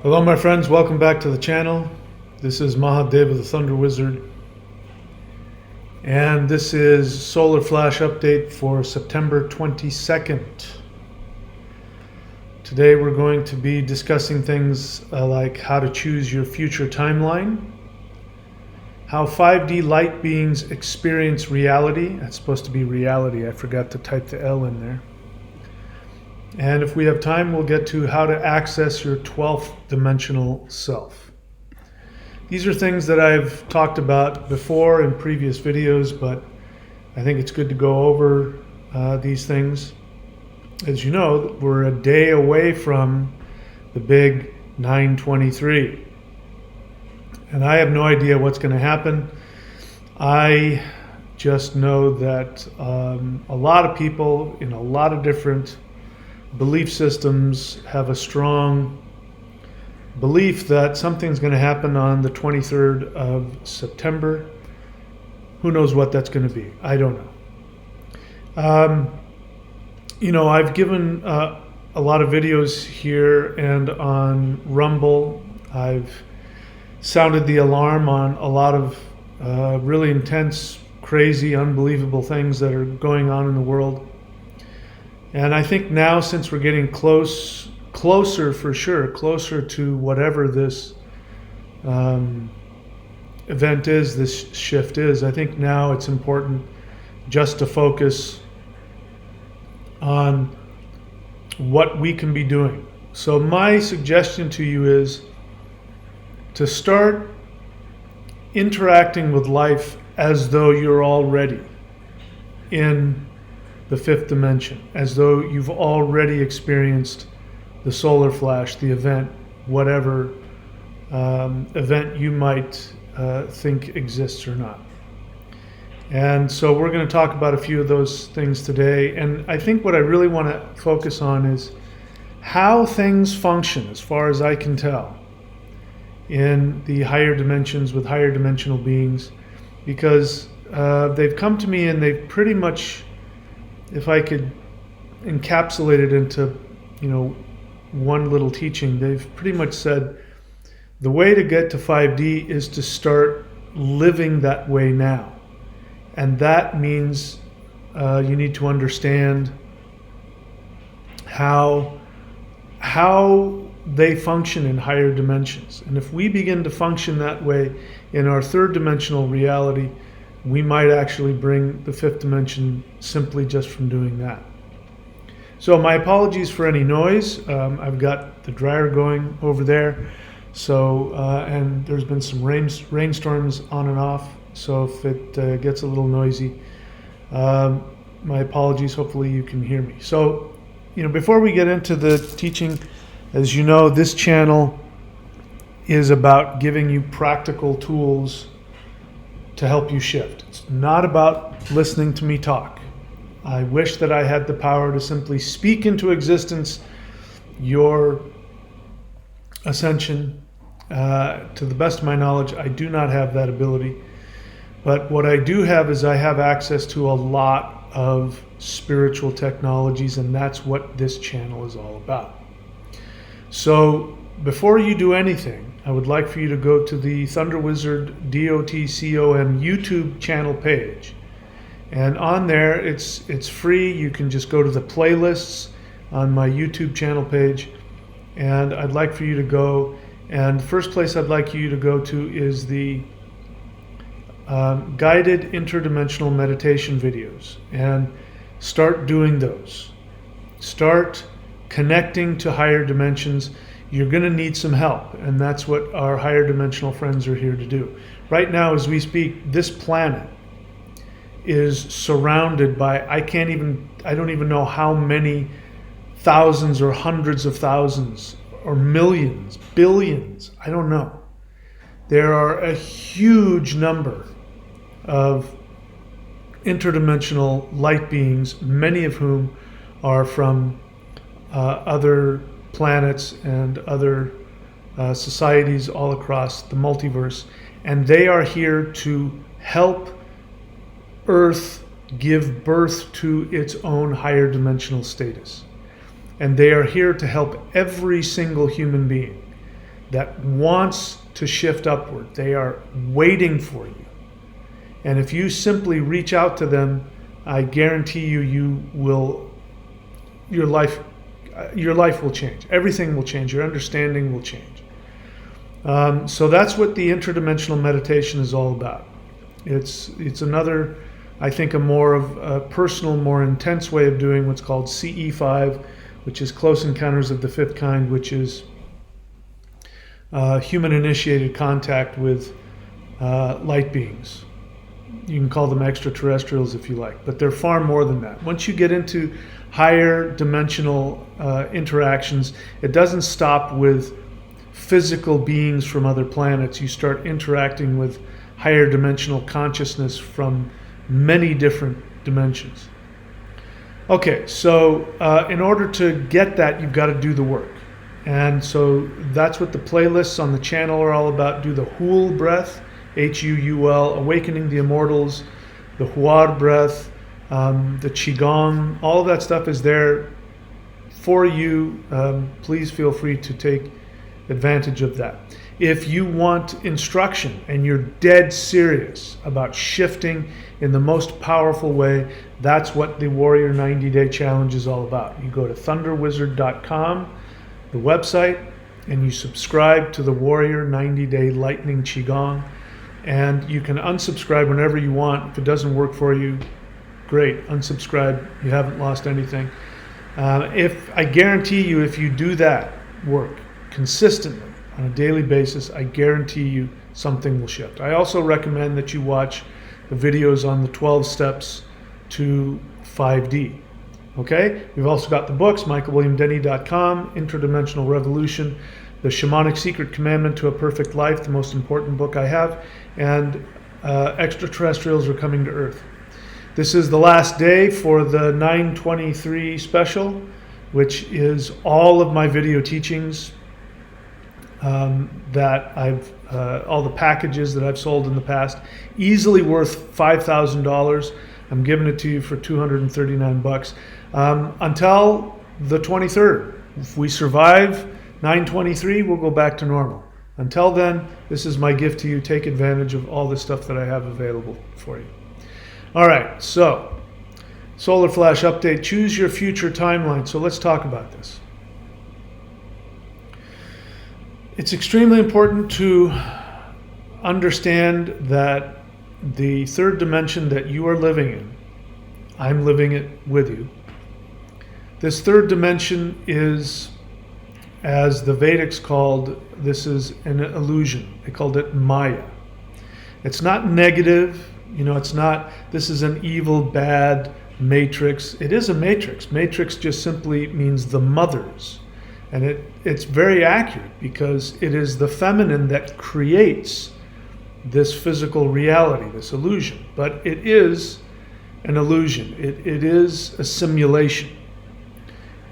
Hello my friends, welcome back to the channel. This is Mahadeva the Thunder Wizard, and this is Solar Flash update for September 22nd. Today we're going to be discussing things like how to choose your future timeline, how 5D light beings experience reality. That's supposed to be reality, I forgot to type the L in there. And if we have time, we'll get to how to access your 12th dimensional self. These are things that I've talked about before in previous videos, but I think it's good to go over these things. As you know, we're a day away from the big 9/23. And I have no idea what's going to happen. I just know that a lot of people in a lot of different belief systems have a strong belief that something's going to happen on the 23rd of September. Who knows what that's going to be? I don't know. I've given a lot of videos here and on Rumble. I've sounded the alarm on a lot of really intense, crazy, unbelievable things that are going on in the world. And I think now, since we're getting closer for sure, closer to whatever this event is, this shift is, I think now it's important just to focus on what we can be doing. So my suggestion to you is to start interacting with life as though you're already in the fifth dimension, as though you've already experienced the solar flash, the event, whatever event you might think exists or not. And so we're going to talk about a few of those things today. And I think what I really want to focus on is how things function, as far as I can tell, in the higher dimensions with higher dimensional beings, because they've come to me and they've pretty much, if I could encapsulate it into, one little teaching, they've pretty much said the way to get to 5D is to start living that way now. And that means you need to understand how they function in higher dimensions. And if we begin to function that way in our third dimensional reality, we might actually bring the fifth dimension simply just from doing that. So my apologies for any noise. I've got the dryer going over there. So, and there's been some rainstorms on and off. So if it gets a little noisy, my apologies. Hopefully you can hear me. So, before we get into the teaching, as you know, this channel is about giving you practical tools to help you shift. It's not about listening to me talk. I wish that I had the power to simply speak into existence your ascension. To the best of my knowledge, I do not have that ability. But what I do have is I have access to a lot of spiritual technologies, and that's what this channel is all about. So before you do anything, I would like for you to go to the Thunder Wizard DOTCOM YouTube channel page. And on there, it's free. You can just go to the playlists on my YouTube channel page. And I'd like for you to go. And the first place I'd like you to go to is the guided interdimensional meditation videos. And start doing those. Start connecting to higher dimensions. You're going to need some help, and that's what our higher dimensional friends are here to do. Right now, as we speak, this planet is surrounded by, I don't even know how many thousands or hundreds of thousands or millions, billions, I don't know. There are a huge number of interdimensional light beings, many of whom are from other planets and other societies all across the multiverse, and they are here to help Earth give birth to its own higher dimensional status. And they are here to help every single human being. that wants to shift upward. They are waiting for you. And if you simply reach out to them, I guarantee you, your life will change. Everything will change. Your understanding will change. So that's what the interdimensional meditation is all about. It's another, I think, a more of a personal, more intense way of doing what's called CE5, which is Close Encounters of the Fifth Kind, which is human-initiated contact with light beings. You can call them extraterrestrials if you like, but they're far more than that. Once you get into higher dimensional interactions, it doesn't stop with physical beings from other planets. You start interacting with higher dimensional consciousness from many different dimensions. Okay, so in order to get that, you've got to do the work. And so that's what the playlists on the channel are all about. Do the Huul breath, Huul, Awakening the Immortals, the Huar breath, the Qigong, all of that stuff is there for you. Please feel free to take advantage of that. If you want instruction and you're dead serious about shifting in the most powerful way, that's what the Warrior 90-Day Challenge is all about. You go to thunderwizard.com, the website, and you subscribe to the Warrior 90-Day Lightning Qigong, and you can unsubscribe whenever you want. If it doesn't work for you, great, unsubscribe. You haven't lost anything. I guarantee you, if you do that work consistently on a daily basis, I guarantee you something will shift. I also recommend that you watch the videos on the 12 steps to 5D. Okay? We've also got the books, michaelwilliamdenny.com, Interdimensional Revolution, The Shamanic Secret Commandment to a Perfect Life, the most important book I have, and Extraterrestrials Are Coming to Earth. This is the last day for the 923 special, which is all of my video teachings that all the packages that I've sold in the past, easily worth $5,000. I'm giving it to you for $239 until the 23rd. If we survive 923, we'll go back to normal. Until then, this is my gift to you. Take advantage of all the stuff that I have available for you. All right, so Solar Flash update, choose your future timeline. So let's talk about this. It's extremely important to understand that the third dimension that you are living in, I'm living it with you. This third dimension is, as the Vedics called, this is an illusion. They called it Maya. It's not negative, it's not, this is an evil, bad matrix. It is a matrix. Matrix just simply means the mothers. And it's very accurate because it is the feminine that creates this physical reality, this illusion. But it is an illusion. It is a simulation.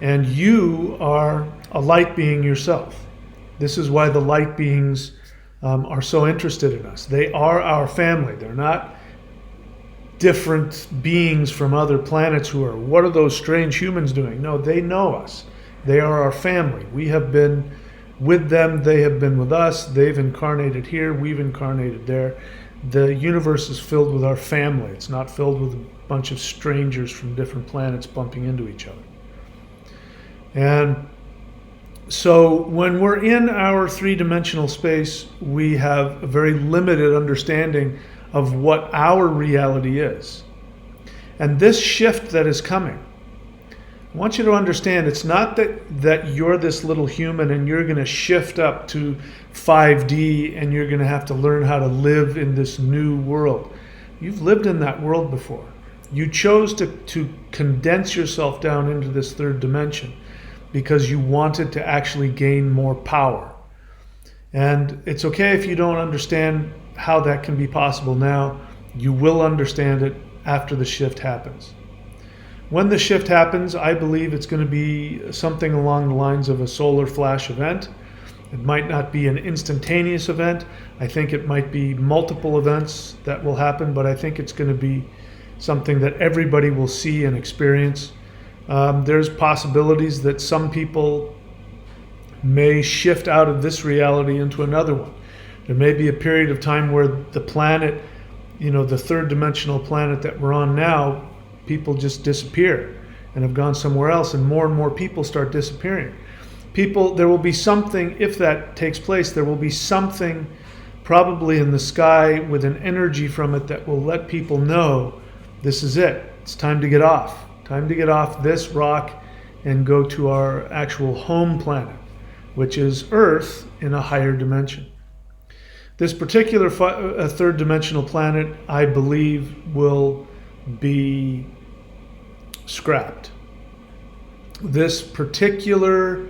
And you are a light being yourself. This is why the light beings are so interested in us. They are our family. They're not different beings from other planets who are, what are those strange humans doing? No, they know us. They are our family. We have been with them. They have been with us. They've incarnated here. We've incarnated there. The universe is filled with our family. It's not filled with a bunch of strangers from different planets bumping into each other. And so when we're in our three-dimensional space, we have a very limited understanding of what our reality is. And this shift that is coming, I want you to understand, it's not that you're this little human and you're going to shift up to 5D and you're going to have to learn how to live in this new world. You've lived in that world before. You chose to condense yourself down into this third dimension because you wanted to actually gain more power. And it's okay if you don't understand how that can be possible now. You will understand it after the shift happens. When the shift happens, I believe it's going to be something along the lines of a solar flash event. It might not be an instantaneous event. I think it might be multiple events that will happen, but I think it's going to be something that everybody will see and experience. There's possibilities that some people may shift out of this reality into another one. There may be a period of time where the planet, the third dimensional planet that we're on now, people just disappear and have gone somewhere else, and more people start disappearing. There will be something, if that takes place, there will be something probably in the sky with an energy from it that will let people know this is it. It's time to get off. Time to get off this rock and go to our actual home planet, which is Earth in a higher dimension. This particular third dimensional planet, I believe, will be scrapped. This particular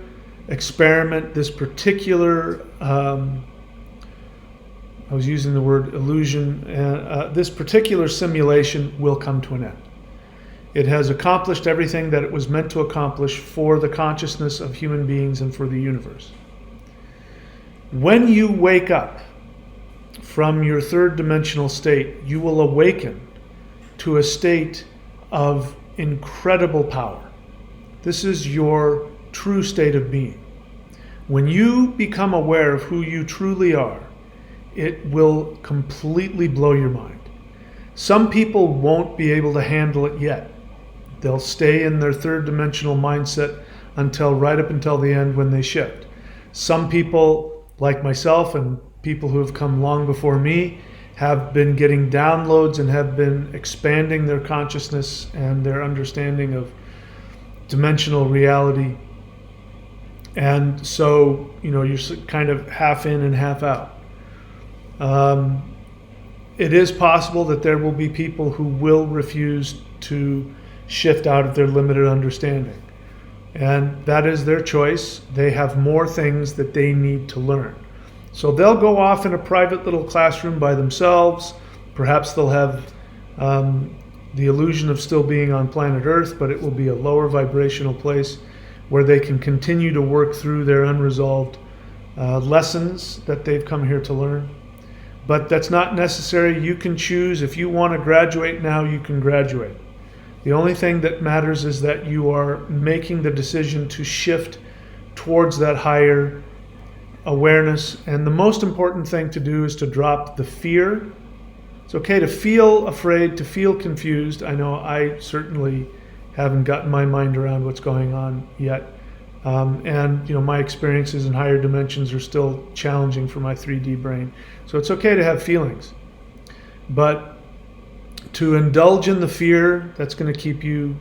experiment, this particular, I was using the word illusion, this particular simulation will come to an end. It has accomplished everything that it was meant to accomplish for the consciousness of human beings and for the universe. When you wake up from your third dimensional state, you will awaken to a state of incredible power. This is your true state of being. When you become aware of who you truly are, it will completely blow your mind. Some people won't be able to handle it yet. They'll stay in their third dimensional mindset right up until the end when they shift. Some people, like myself and people who have come long before me, have been getting downloads and have been expanding their consciousness and their understanding of dimensional reality. And so, you're kind of half in and half out. It is possible that there will be people who will refuse to shift out of their limited understanding. And that is their choice. They have more things that they need to learn. So they'll go off in a private little classroom by themselves. Perhaps they'll have the illusion of still being on planet Earth, but it will be a lower vibrational place where they can continue to work through their unresolved lessons that they've come here to learn. But that's not necessary. You can choose. If you want to graduate now, you can graduate. The only thing that matters is that you are making the decision to shift towards that higher awareness. And the most important thing to do is to drop the fear. It's okay to feel afraid, to feel confused. I know I certainly haven't gotten my mind around what's going on yet. And my experiences in higher dimensions are still challenging for my 3D brain. So it's okay to have feelings. But to indulge in the fear, that's going to keep you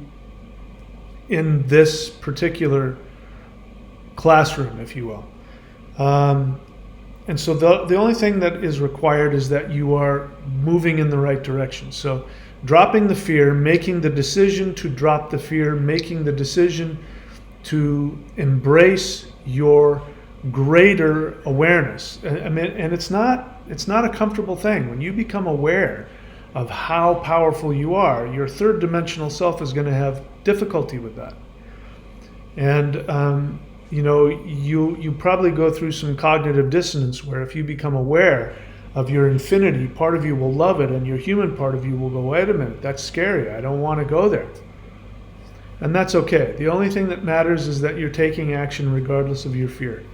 in this particular classroom, if you will. And so the only thing that is required is that you are moving in the right direction. So dropping the fear, making the decision to drop the fear, making the decision to embrace your greater awareness. And it's not a comfortable thing. When you become aware of how powerful you are, your third dimensional self is going to have difficulty with that. And you probably go through some cognitive dissonance where if you become aware of your infinity, part of you will love it, and your human part of you will go, wait a minute, that's scary, I don't want to go there. And that's okay. The only thing that matters is that you're taking action regardless of your fear.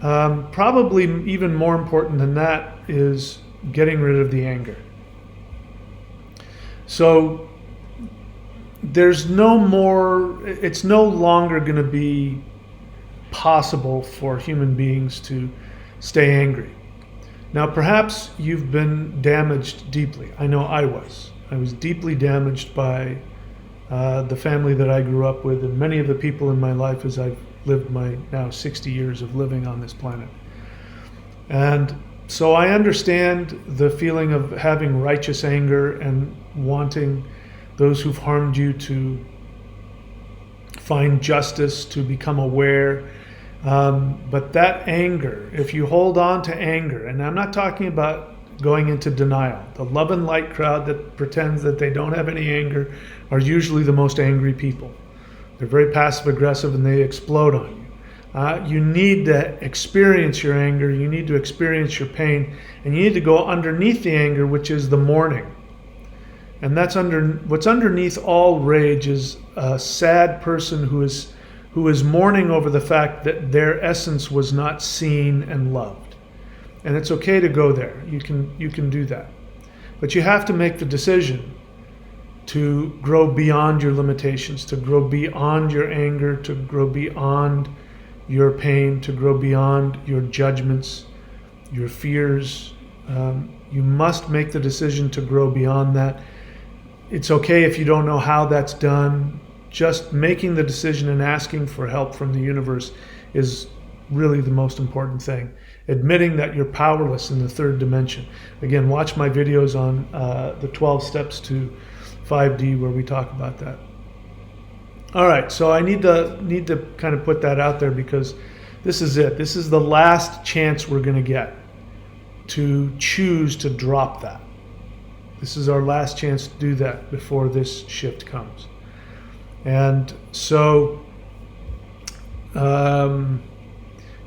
Probably even more important than that is getting rid of the anger. So it's no longer going to be possible for human beings to stay angry. Now, perhaps you've been damaged deeply. I know I was. I was deeply damaged by the family that I grew up with and many of the people in my life as I've lived my now 60 years of living on this planet. And so I understand the feeling of having righteous anger and wanting those who've harmed you to find justice, to become aware. But that anger, if you hold on to anger, and I'm not talking about going into denial. The love and light crowd that pretends that they don't have any anger are usually the most angry people. They're very passive aggressive and they explode on you. You need to experience your anger, you need to experience your pain, and you need to go underneath the anger, which is the mourning. And what's underneath all rage is a sad person who who is mourning over the fact that their essence was not seen and loved. And it's okay to go there. You can do that. But you have to make the decision to grow beyond your limitations, to grow beyond your anger, to grow beyond your pain, to grow beyond your judgments, your fears. You must make the decision to grow beyond that. It's okay if you don't know how that's done. Just making the decision and asking for help from the universe is really the most important thing. Admitting that you're powerless in the third dimension. Again, watch my videos on the 12 steps to 5D where we talk about that. All right, so I need to kind of put that out there because this is it. This is the last chance we're going to get to choose to drop that. This is our last chance to do that before this shift comes. And so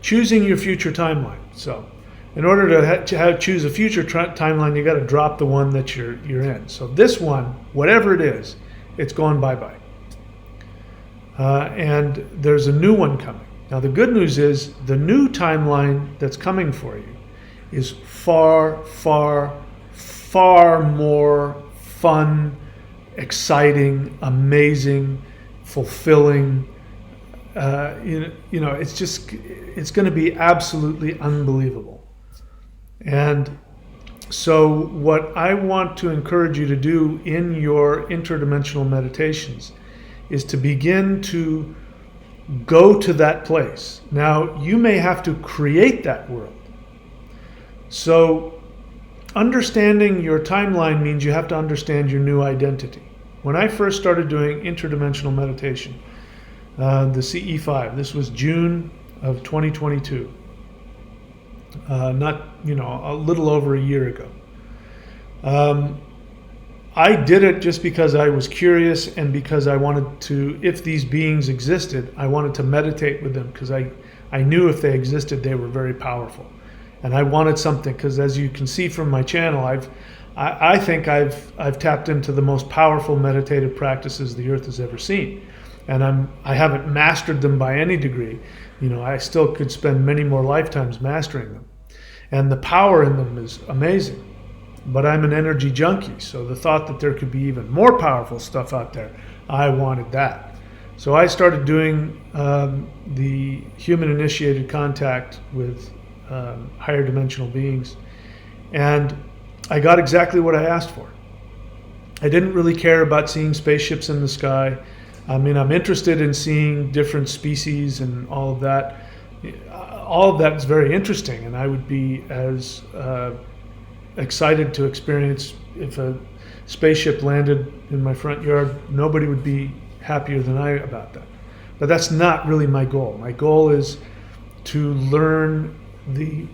choosing your future timeline. So in order to choose a future timeline, you got to drop the one that you're in. So this one, whatever it is, it's gone bye-bye. And there's a new one coming. Now the good news is the new timeline that's coming for you is far, far, far more fun, exciting, amazing, fulfilling. It's going to be absolutely unbelievable. And so what I want to encourage you to do in your interdimensional meditations is to begin to go to that place. Now, you may have to create that world. So understanding your timeline means you have to understand your new identity. When I first started doing interdimensional meditation, the CE5, this was June of 2022, a little over a year ago. I did it just because I was curious and because I wanted to, if these beings existed, I wanted to meditate with them because I knew if they existed, they were very powerful. And I wanted something, because as you can see from my channel, I think I've tapped into the most powerful meditative practices the earth has ever seen. And I haven't mastered them by any degree. I still could spend many more lifetimes mastering them. And the power in them is amazing. But I'm an energy junkie, so the thought that there could be even more powerful stuff out there, I wanted that. So I started doing the human-initiated contact with higher dimensional beings, and I got exactly what I asked for. I didn't really care about seeing spaceships in the sky. I mean, I'm interested in seeing different species and all of that. All of that is very interesting, and I would be as excited to experience if a spaceship landed in my front yard. Nobody would be happier than I about that. But that's not really my goal. My goal is to learn the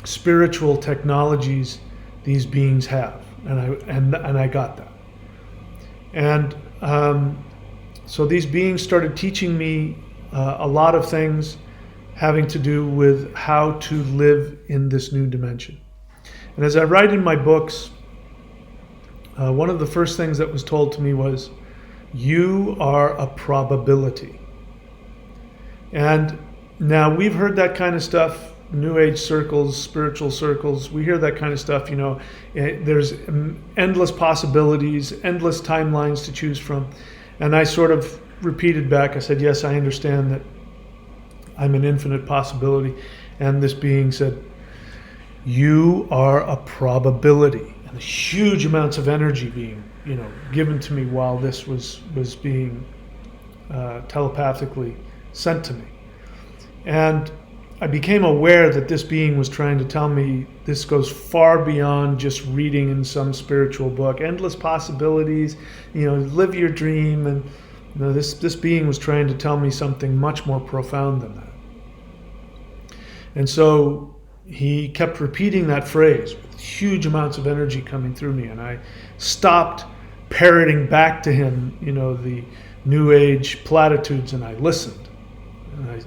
spiritual technologies these beings have, and I got that. And so these beings started teaching me a lot of things having to do with how to live in this new dimension. And as I write in my books, one of the first things that was told to me was, you are a probability. And now we've heard that kind of stuff, New Age circles, spiritual circles, we hear that kind of stuff, there's endless possibilities, endless timelines to choose from. And I sort of repeated back, I said, yes, I understand that I'm an infinite possibility. And this being said, you are a probability. And huge amounts of energy being, given to me while this was being telepathically sent to me. And I became aware that this being was trying to tell me this goes far beyond just reading in some spiritual book. Endless possibilities, live your dream. And this being was trying to tell me something much more profound than that. And so he kept repeating that phrase with huge amounts of energy coming through me. And I stopped parroting back to him, the New Age platitudes, and I listened. And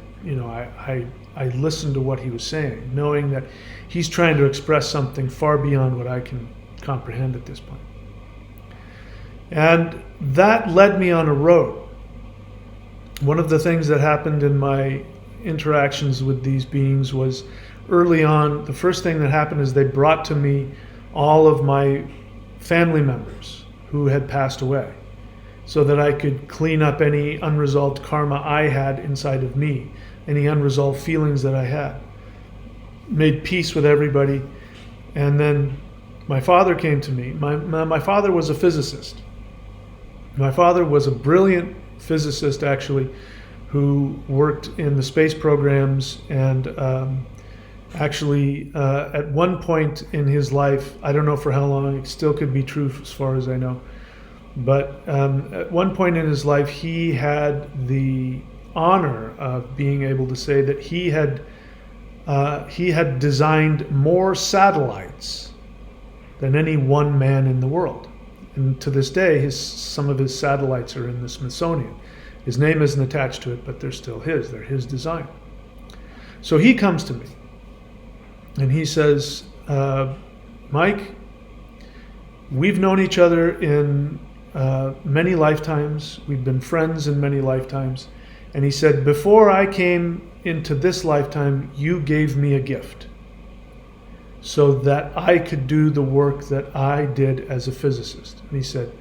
I listened to what he was saying, knowing that he's trying to express something far beyond what I can comprehend at this point. And that led me on a road One of the things that happened in my interactions with these beings was early on, the first thing that happened is they brought to me all of my family members who had passed away so that I could clean up any unresolved karma I had inside of me, any unresolved feelings that I had. Made peace with everybody. And then my father came to me. My father was a physicist. My father was a brilliant physicist, actually, who worked in the space programs and at one point in his life, I don't know for how long, it still could be true as far as I know, but at one point in his life, he had the honor of being able to say that he had designed more satellites than any one man in the world. And to this day, some of his satellites are in the Smithsonian. His name isn't attached to it, but they're still his. They're his design. So he comes to me and he says, Mike, we've known each other in many lifetimes. We've been friends in many lifetimes. And he said, before I came into this lifetime, you gave me a gift so that I could do the work that I did as a physicist. And he said,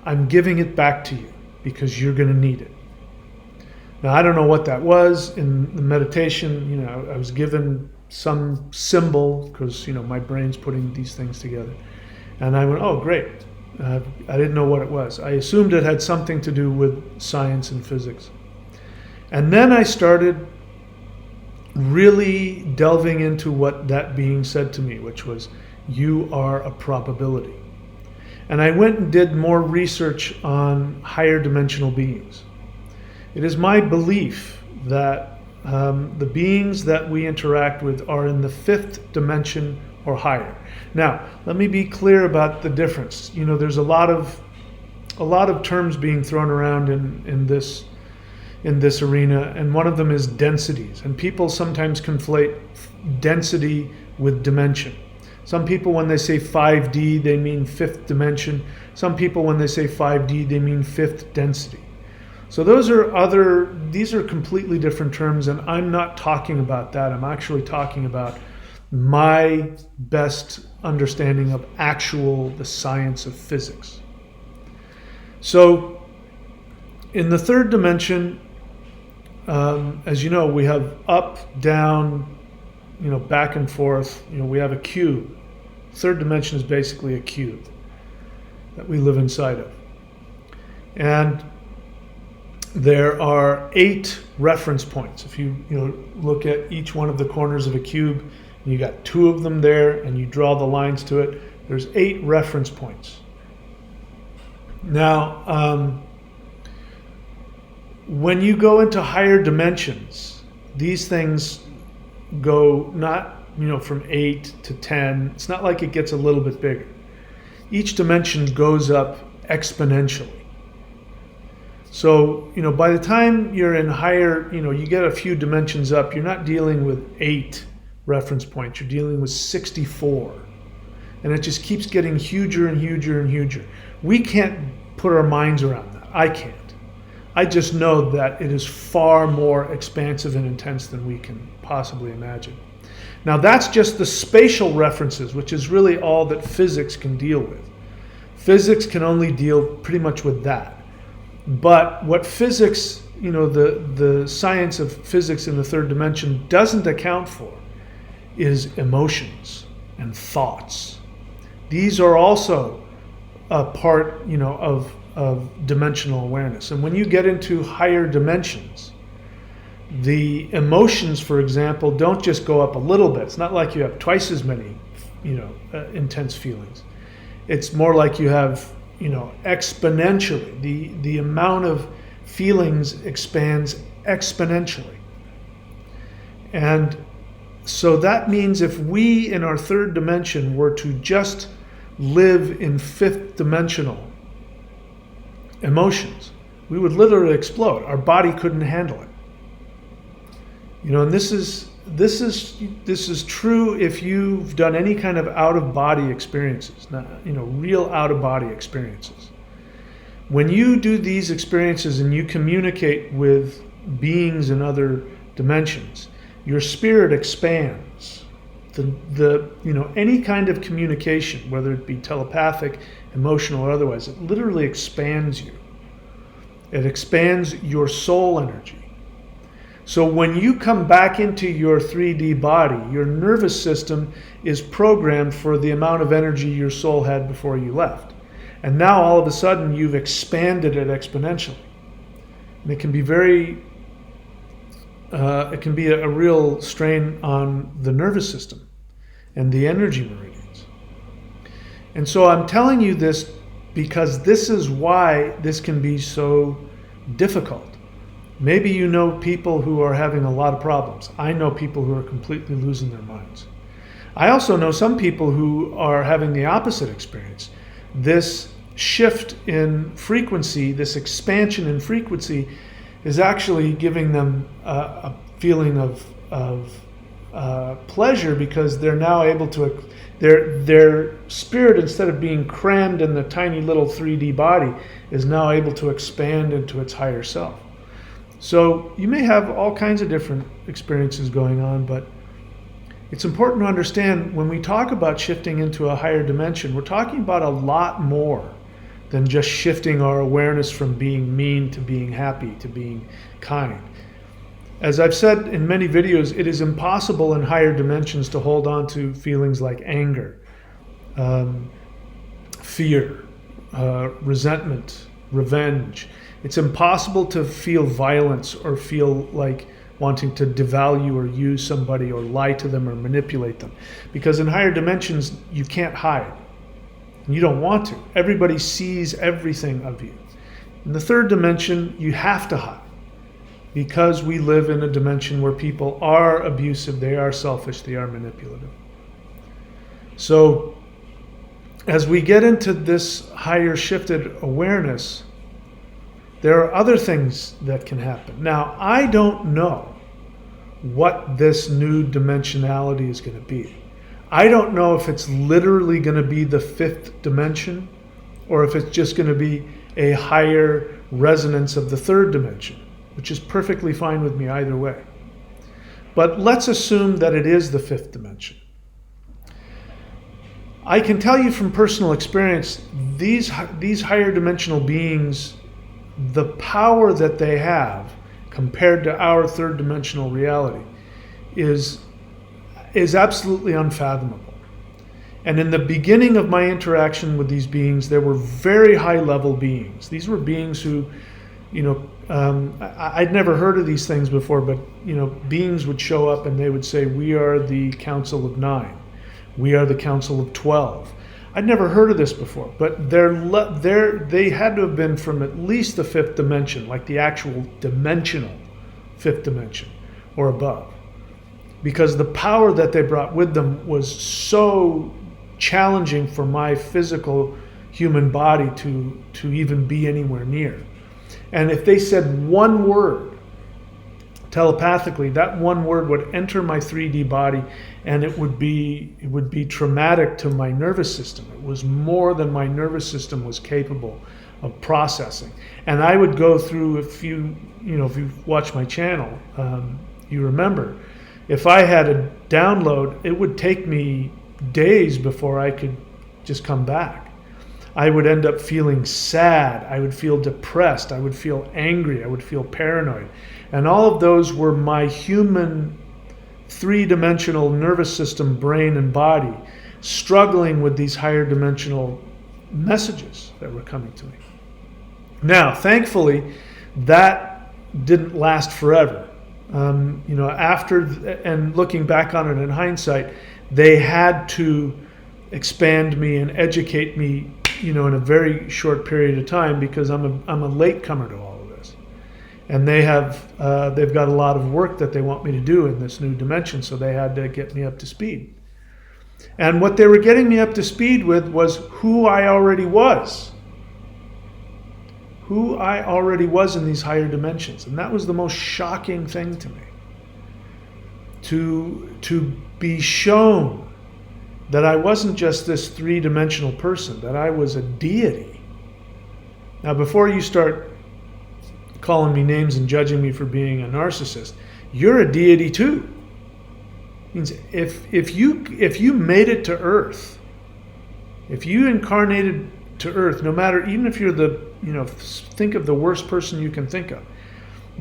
I'm giving it back to you because you're going to need it. Now, I don't know what that was. In the meditation, I was given some symbol because, my brain's putting these things together. And I went, oh, great. I didn't know what it was. I assumed it had something to do with science and physics. And then I started really delving into what that being said to me, which was, you are a probability. And I went and did more research on higher dimensional beings. It is my belief that the beings that we interact with are in the 5th dimension or higher. Now, let me be clear about the difference. There's a lot of terms being thrown around in this arena, and one of them is densities. And people sometimes conflate density with dimension. Some people, when they say 5D, they mean 5th dimension. Some people, when they say 5D, they mean 5th density. So these are completely different terms, and I'm not talking about that. I'm actually talking about my best understanding of the science of physics. So in the 3rd dimension, as you know, we have up, down, back and forth. We have a cube. 3rd dimension is basically a cube that we live inside of. And there are 8 reference points. If you look at each one of the corners of a cube, and you got 2 of them there, and you draw the lines to it, there's 8 reference points. Now, when you go into higher dimensions, these things go not, from 8 to 10. It's not like it gets a little bit bigger. Each dimension goes up exponentially. So, by the time you're in higher, you get a few dimensions up, you're not dealing with 8 reference points, you're dealing with 64. And it just keeps getting huger and huger and huger. We can't put our minds around that. I can't. I just know that it is far more expansive and intense than we can possibly imagine. Now, that's just the spatial references, which is really all that physics can deal with. Physics can only deal pretty much with that. But what physics, the science of physics in the 3rd dimension doesn't account for is emotions and thoughts. These are also a part, of dimensional awareness. And when you get into higher dimensions, the emotions, for example, don't just go up a little bit. It's not like you have twice as many, intense feelings. It's more like you have, exponentially. The amount of feelings expands exponentially. And so that means if we in our 3rd dimension were to just live in 5th dimensional emotions, we would literally explode. Our body couldn't handle it. And this is true if you've done any kind of out-of-body experiences, real out-of-body experiences. When you do these experiences and you communicate with beings in other dimensions, your spirit expands. Any kind of communication, whether it be telepathic, emotional, or otherwise, it literally expands you. It expands your soul energy. So when you come back into your 3D body, your nervous system is programmed for the amount of energy your soul had before you left. And now all of a sudden you've expanded it exponentially. And it can be a real strain on the nervous system and the energy meridians. And so I'm telling you this because this is why this can be so difficult. Maybe you know people who are having a lot of problems. I know people who are completely losing their minds. I also know some people who are having the opposite experience. This shift in frequency, this expansion in frequency, is actually giving them a feeling of pleasure, because they're now able to, their spirit, instead of being crammed in the tiny little 3D body, is now able to expand into its higher self. So you may have all kinds of different experiences going on, but it's important to understand when we talk about shifting into a higher dimension, we're talking about a lot more than just shifting our awareness from being mean to being happy to being kind. As I've said in many videos, it is impossible in higher dimensions to hold on to feelings like anger, fear, resentment, revenge. It's impossible to feel violence or feel like wanting to devalue or use somebody or lie to them or manipulate them. Because in higher dimensions, you can't hide. You don't want to. Everybody sees everything of you. In the third dimension, you have to hide, because we live in a dimension where people are abusive, they are selfish, they are manipulative. So as we get into this higher shifted awareness, there are other things that can happen. Now, I don't know what this new dimensionality is going to be. I don't know if it's literally going to be the fifth dimension, or if it's just going to be a higher resonance of the third dimension, which is perfectly fine with me either way. But let's assume that it is the fifth dimension. I can tell you from personal experience, these higher dimensional beings, the power that they have compared to our third dimensional reality is absolutely unfathomable. And in the beginning of my interaction with these beings, there were very high level beings. These were beings who, I'd never heard of these things before, but beings would show up and they would say, "We are the Council of 9. We are the Council of 12. I'd never heard of this before, but they had to have been from at least the fifth dimension, like the actual dimensional fifth dimension or above, because the power that they brought with them was so challenging for my physical human body to even be anywhere near. And if they said one word telepathically, that one word would enter my 3D body, and it would be traumatic to my nervous system. It was more than my nervous system was capable of processing. And I would go through, if you've watched my channel, you remember, if I had a download, it would take me days before I could just come back. I would end up feeling sad, I would feel depressed, I would feel angry, I would feel paranoid. And all of those were my human three-dimensional nervous system, brain and body, struggling with these higher dimensional messages that were coming to me. Now, thankfully, that didn't last forever. After, and looking back on it in hindsight, they had to expand me and educate me, in a very short period of time, because I'm a latecomer to all of this, and they've got a lot of work that they want me to do in this new dimension, so they had to get me up to speed. And what they were getting me up to speed with was who I already was. Who I already was in these higher dimensions. And that was the most shocking thing to me. To be shown that I wasn't just this three-dimensional person, that I was a deity. Now, before you start calling me names and judging me for being a narcissist, you're a deity too. It means if you made it to Earth, if you incarnated to Earth, no matter, even if you're think of the worst person you can think of,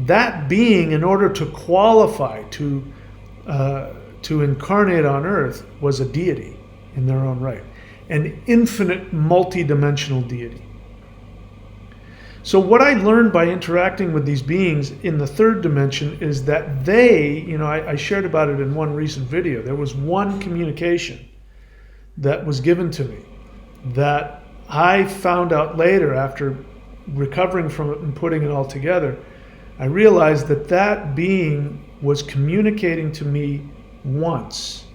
that being, in order to qualify to incarnate on Earth, was a deity in their own right, an infinite, multi-dimensional deity. So what I learned by interacting with these beings in the third dimension is that they, I shared about it in one recent video. There was one communication that was given to me that I found out later, after recovering from it and putting it all together. I realized that that being was communicating to me once,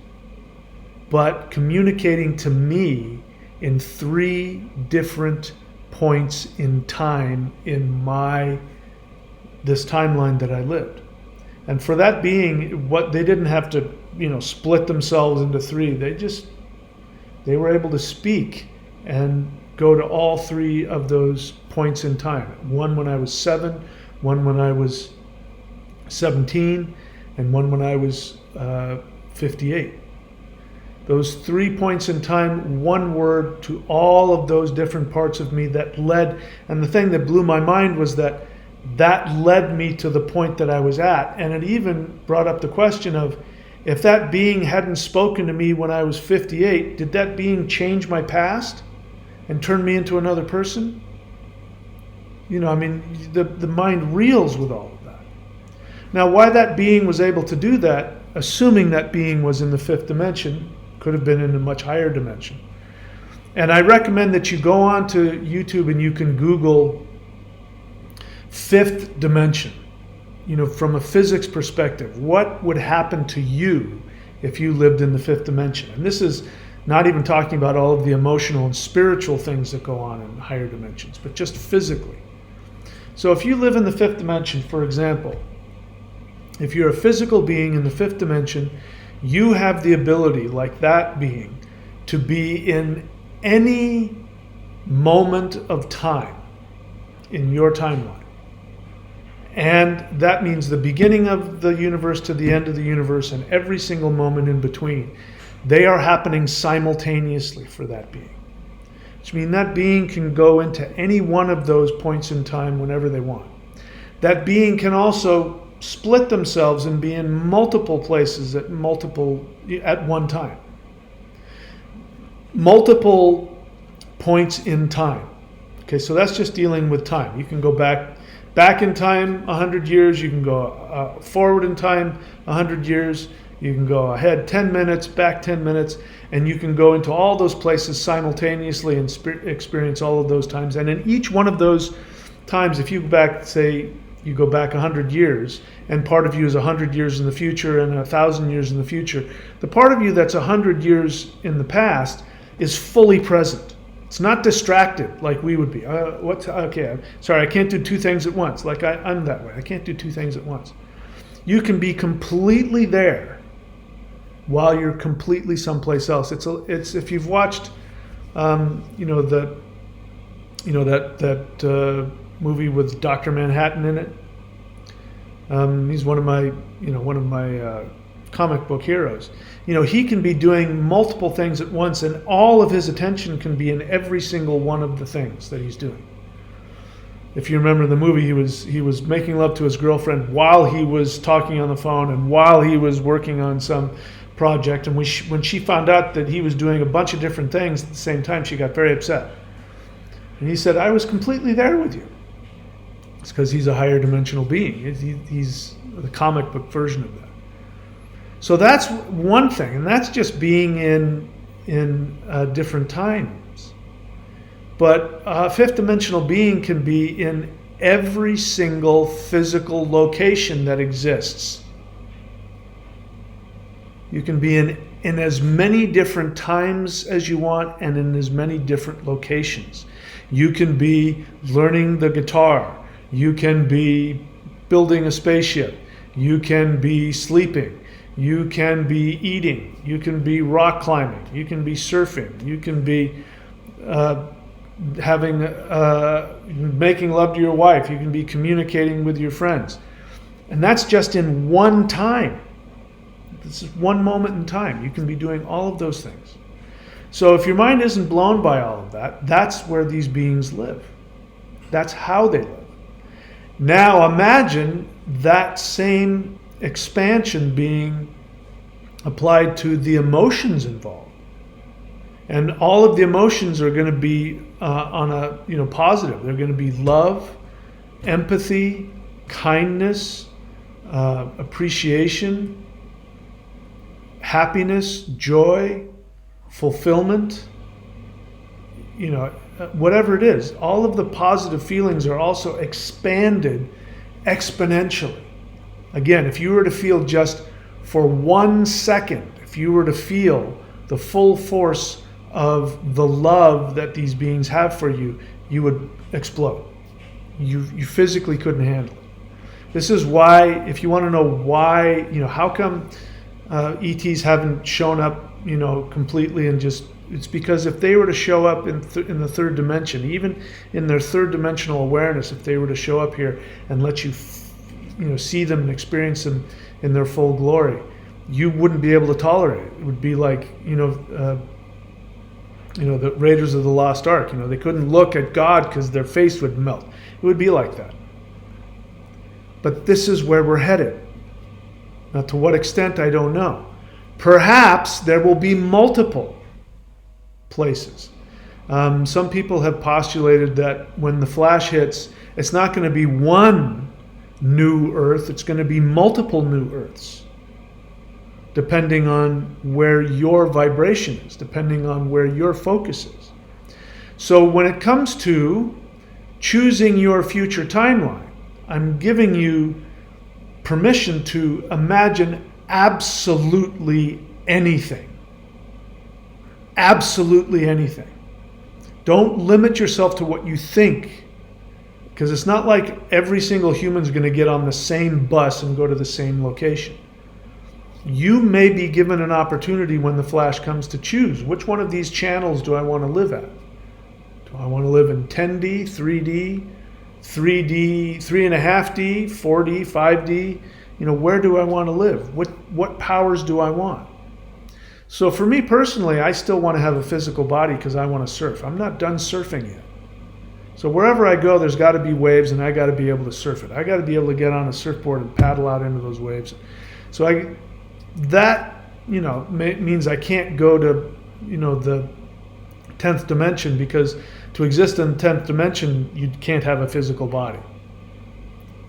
but communicating to me in 3 different points in time in this timeline that I lived. And for that being, they didn't have to, split themselves into 3. They were able to speak and go to all 3 of those points in time. One when I was 7, one when I was 17, and one when I was 58. Those 3 points in time, one word to all of those different parts of me that led. And the thing that blew my mind was that led me to the point that I was at. And it even brought up the question of, if that being hadn't spoken to me when I was 58, did that being change my past and turn me into another person? The mind reels with all of that. Now, why that being was able to do that, assuming that being was in the 5th dimension, could have been in a much higher dimension. And I recommend that you go on to YouTube and you can Google 5th dimension. From a physics perspective, what would happen to you if you lived in the 5th dimension? And this is not even talking about all of the emotional and spiritual things that go on in higher dimensions, but just physically. So if you live in the 5th dimension, for example, if you're a physical being in the 5th dimension, you have the ability, like that being, to be in any moment of time in your timeline. And that means the beginning of the universe to the end of the universe, and every single moment in between. They are happening simultaneously for that being. Which means that being can go into any one of those points in time whenever they want. That being can also split themselves and be in multiple places at one time. Multiple points in time. Okay, so that's just dealing with time. You can go back in time 100 years, you can go forward in time 100 years, you can go ahead 10 minutes, back 10 minutes, and you can go into all those places simultaneously and experience all of those times. And in each one of those times, if you go back 100 years, and part of you is 100 years in the future and 1,000 years in the future, the part of you that's 100 years in the past is fully present. It's not distracted like we would be. Okay, sorry, I can't do 2 things at once. Like I'm that way. I can't do 2 things at once. You can be completely there while you're completely someplace else. It's if you've watched, that movie with Dr. Manhattan in it. He's one of my comic book heroes. He can be doing multiple things at once, and all of his attention can be in every single one of the things that he's doing. If you remember the movie, he was making love to his girlfriend while he was talking on the phone and while he was working on some project. And when she found out that he was doing a bunch of different things at the same time, she got very upset. And he said, "I was completely there with you." It's because he's a higher dimensional being. He's the comic book version of that. So that's one thing, and that's just being in different times. But a 5th dimensional being can be in every single physical location that exists. You can be in as many different times as you want and in as many different locations. You can be learning the guitar. You can be building a spaceship. You can be sleeping. You can be eating. You can be rock climbing. You can be surfing. You can be having making love to your wife. You can be communicating with your friends. And that's just in one time. This is one moment in time. You can be doing all of those things. So if your mind isn't blown by all of that, that's where these beings live. That's how they live. Now imagine that same expansion being applied to the emotions involved. And all of the emotions are going to be on a positive. They're going to be love, empathy, kindness, appreciation, happiness, joy, fulfillment, whatever it is. All of the positive feelings are also expanded exponentially. Again, if you were to feel just for 1 second, if you were to feel the full force of the love that these beings have for you, you would explode. You physically couldn't handle it. This is why, if you want to know why, how come ETs haven't shown up, completely, and just, it's because if they were to show up in the third dimension, even in their third dimensional awareness, if they were to show up here and let you, see them and experience them in their full glory, you wouldn't be able to tolerate it. It would be like, the Raiders of the Lost Ark. They couldn't look at God because their face would melt. It would be like that. But this is where we're headed. Now, to what extent, I don't know. Perhaps there will be multiple places. Some people have postulated that when the flash hits, it's not going to be one new Earth, it's going to be multiple new Earths, depending on where your vibration is, depending on where your focus is. So when it comes to choosing your future timeline, I'm giving you permission to imagine absolutely anything. Absolutely anything. Don't limit yourself to what you think, because it's not like every single human is going to get on the same bus and go to the same location. You may be given an opportunity when the flash comes to choose, which one of these channels do I want to live at? Do I want to live in 10D, 3D, 3D, 3.5D, 4D, 5D? Where do I want to live? What powers do I want? So for me personally, I still want to have a physical body because I want to surf. I'm not done surfing yet. So wherever I go, there's got to be waves, and I got to be able to surf it. I got to be able to get on a surfboard and paddle out into those waves. So that means I can't go to the 10th dimension, because to exist in the 10th dimension, you can't have a physical body.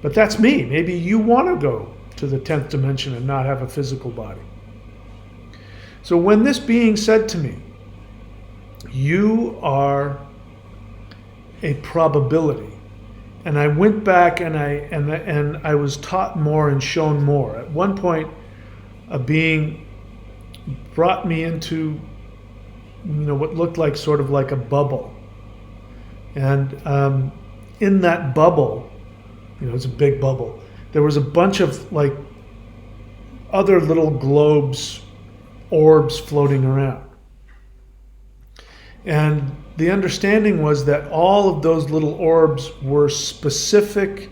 But that's me. Maybe you want to go to the 10th dimension and not have a physical body. So when this being said to me, you are a probability, and I went back and I was taught more and shown more. At one point, a being brought me into what looked like sort of like a bubble, and in that bubble, it's a big bubble, there was a bunch of like other little globes, orbs floating around. And the understanding was that all of those little orbs were specific,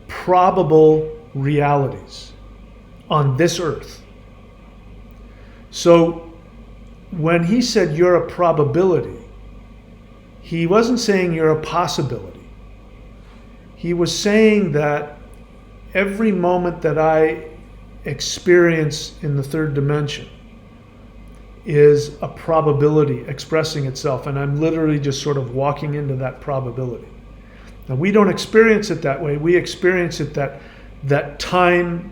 probable realities on this earth. So when he said you're a probability, he wasn't saying you're a possibility. He was saying that every moment that I experience in the third dimension is a probability expressing itself, and I'm literally just sort of walking into that probability. Now, we don't experience it that way. We experience it that time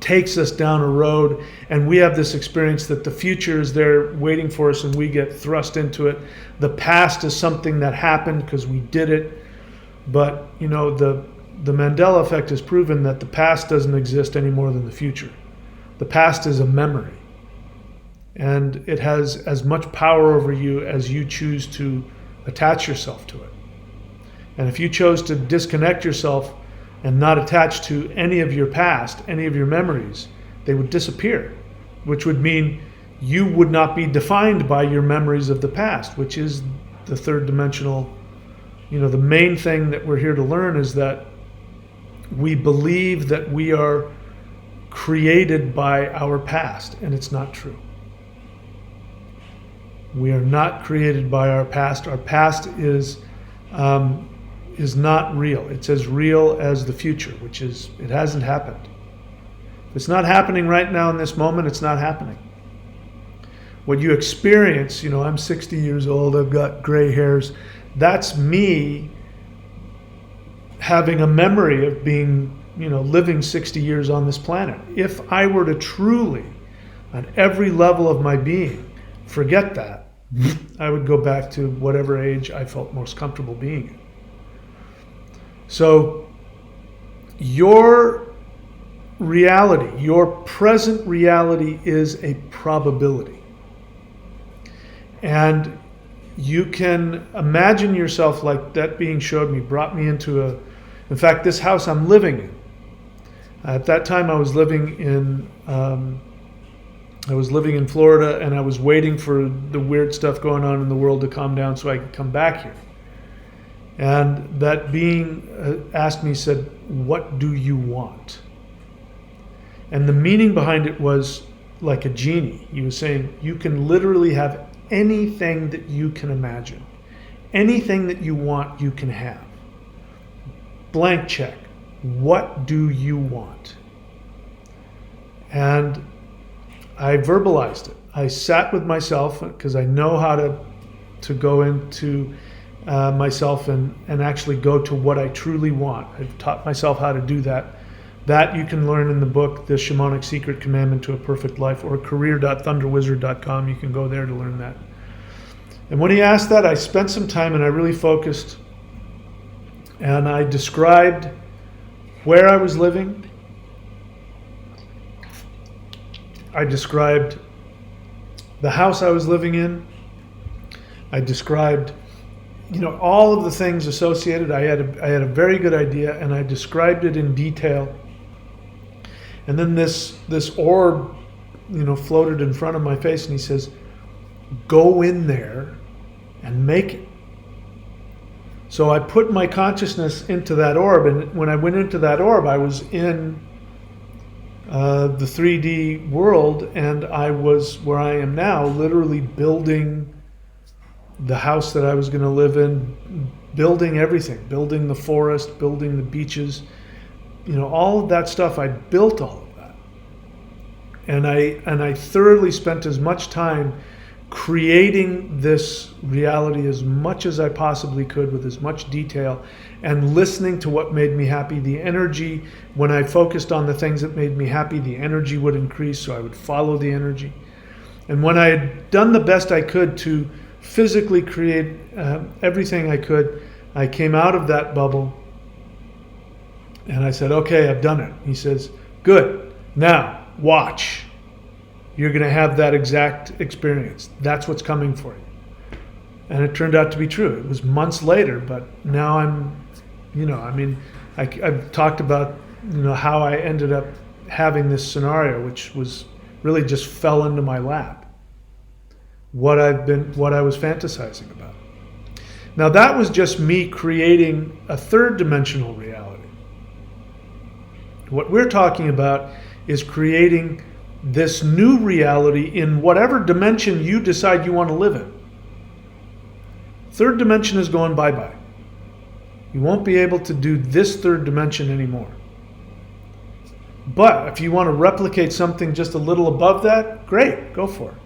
takes us down a road, and we have this experience that the future is there waiting for us and we get thrust into it. The past is something that happened because we did it. But the Mandela effect has proven that the past doesn't exist any more than the future. The past is a memory, and it has as much power over you as you choose to attach yourself to it. And if you chose to disconnect yourself and not attach to any of your past, any of your memories, they would disappear, which would mean you would not be defined by your memories of the past, which is the third dimensional, the main thing that we're here to learn is that we believe that we are created by our past, and it's not true. We are not created by our past. Our past is not real. It's as real as the future, which is, it hasn't happened. If it's not happening right now in this moment, it's not happening. What you experience, I'm 60 years old, I've got gray hairs. That's me having a memory of being, living 60 years on this planet. If I were to truly, on every level of my being, forget that, I would go back to whatever age I felt most comfortable being in. So your reality, your present reality, is a probability. And you can imagine yourself like that being showed me, brought me into in fact, this house I'm living in. At that time I was living in Florida, and I was waiting for the weird stuff going on in the world to calm down so I could come back here. And that being asked me, said, "What do you want?" And the meaning behind it was like a genie. He was saying, you can literally have anything that you can imagine. Anything that you want, you can have. Blank check. What do you want? And I verbalized it. I sat with myself, because I know how to go into myself and actually go to what I truly want. I've taught myself how to do that. That you can learn in the book, The Shamanic Secret Commandment to a Perfect Life, or career.thunderwizard.com. You can go there to learn that. And when he asked that, I spent some time and I really focused. And I described where I was living. I described the house I was living in. I described, all of the things associated. I had a very good idea, and I described it in detail. And then this orb, floated in front of my face, and he says, "Go in there and make it." So I put my consciousness into that orb, and when I went into that orb, I was in the 3D world, and I was where I am now, literally building the house that I was going to live in, building everything, building the forest, building the beaches, all of that stuff. I built all of that, and I thoroughly spent as much time creating this reality as much as I possibly could, with as much detail, and listening to what made me happy. The energy, when I focused on the things that made me happy, the energy would increase, so I would follow the energy. And when I had done the best I could to physically create everything I could, I came out of that bubble and I said, "Okay, I've done it." He says, "Good, now watch. You're going to have that exact experience. That's what's coming for you." And it turned out to be true. It was months later, but now I've talked about, how I ended up having this scenario, which was really just fell into my lap. What I was fantasizing about. Now that was just me creating a third dimensional reality. What we're talking about is creating this new reality in whatever dimension you decide you want to live in. Third dimension is going bye-bye. You won't be able to do this third dimension anymore. But if you want to replicate something just a little above that, great, go for it.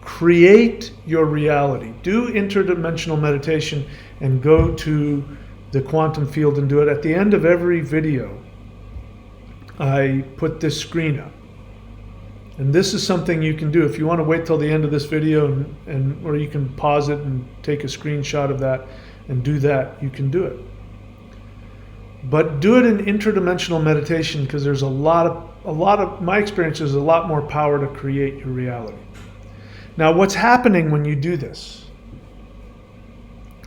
Create your reality. Do interdimensional meditation and go to the quantum field and do it. At the end of every video, I put this screen up. And this is something you can do. If you want to wait till the end of this video, or you can pause it and take a screenshot of that and do that, you can do it. But do it in interdimensional meditation, because there's a lot of my experience, there's a lot more power to create your reality. Now, what's happening when you do this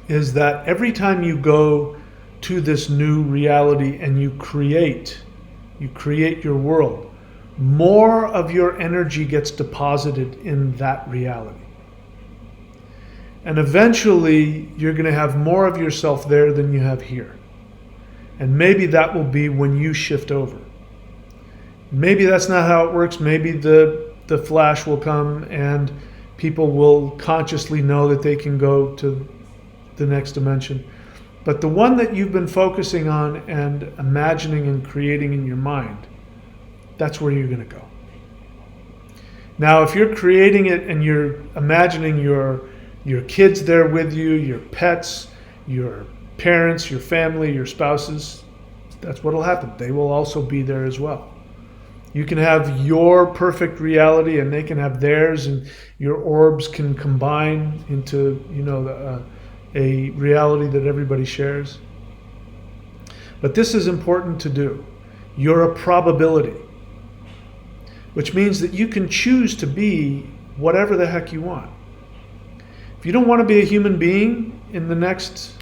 is that every time you go to this new reality and you create your world, more of your energy gets deposited in that reality. And eventually, you're going to have more of yourself there than you have here. And maybe that will be when you shift over. Maybe that's not how it works. Maybe the flash will come and people will consciously know that they can go to the next dimension. But the one that you've been focusing on and imagining and creating in your mind, that's where you're going to go. Now, if you're creating it and you're imagining your kids there with you, your pets, your parents, your family, your spouses, that's what will happen. They will also be there as well. You can have your perfect reality and they can have theirs, and your orbs can combine into, a reality that everybody shares. But this is important to do. You're a probability, which means that you can choose to be whatever the heck you want. If you don't want to be a human being in the next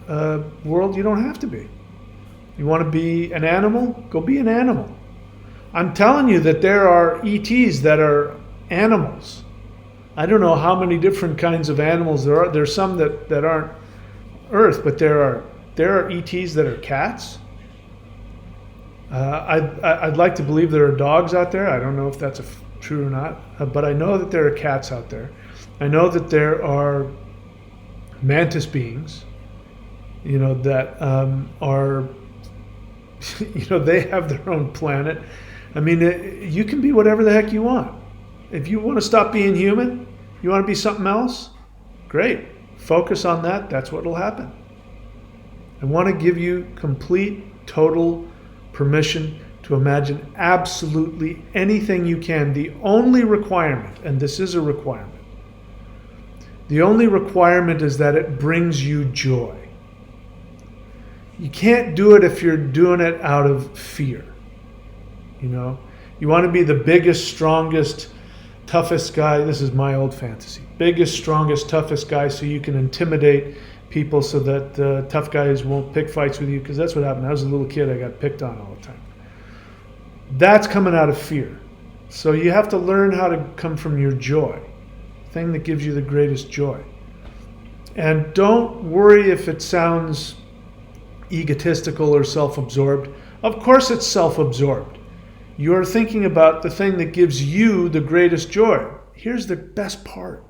world, you don't have to be. You want to be an animal? Go be an animal. I'm telling you that there are ETs that are animals. I don't know how many different kinds of animals there are. There's some that aren't Earth, but there are ETs that are cats. I'd like to believe there are dogs out there. I don't know if that's true or not, but I know that there are cats out there. I know that there are mantis beings, that are, they have their own planet. I mean, you can be whatever the heck you want. If you want to stop being human, you want to be something else, great. Focus on that. That's what will happen. I want to give you complete, total permission to imagine absolutely anything you can. The only requirement, and this is a requirement, the only requirement is that it brings you joy. You can't do it if you're doing it out of fear. You want to be the biggest, strongest, toughest guy. This is my old fantasy. Biggest, strongest, toughest guy, so you can intimidate people so that the tough guys won't pick fights with you, because that's what happened. I was a little kid. I got picked on all the time. That's coming out of fear. So you have to learn how to come from your joy, the thing that gives you the greatest joy. And don't worry if it sounds egotistical or self-absorbed. Of course it's self-absorbed. You're thinking about the thing that gives you the greatest joy. Here's the best part.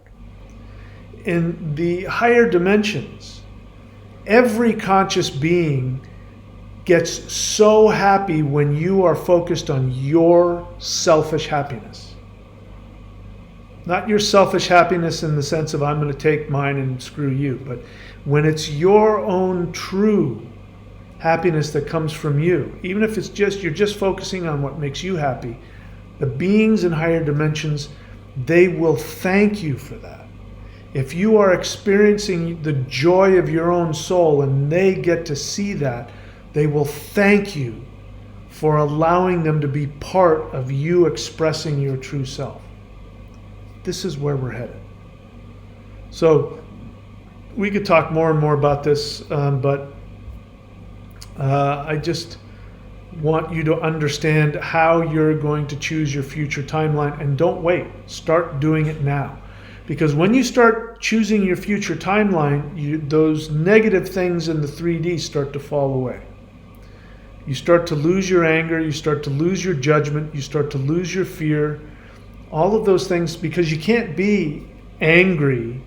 In the higher dimensions, every conscious being gets so happy when you are focused on your selfish happiness. Not your selfish happiness in the sense of I'm going to take mine and screw you, but when it's your own true happiness that comes from you, even if it's you're just focusing on what makes you happy, the beings in higher dimensions, they will thank you for that. If you are experiencing the joy of your own soul and they get to see that, they will thank you for allowing them to be part of you expressing your true self. This is where we're headed. So we could talk more and more about this, but I just want you to understand how you're going to choose your future timeline, and don't wait. Start doing it now. Because when you start choosing your future timeline, those negative things in the 3D start to fall away. You start to lose your anger, you start to lose your judgment, you start to lose your fear, all of those things, because you can't be angry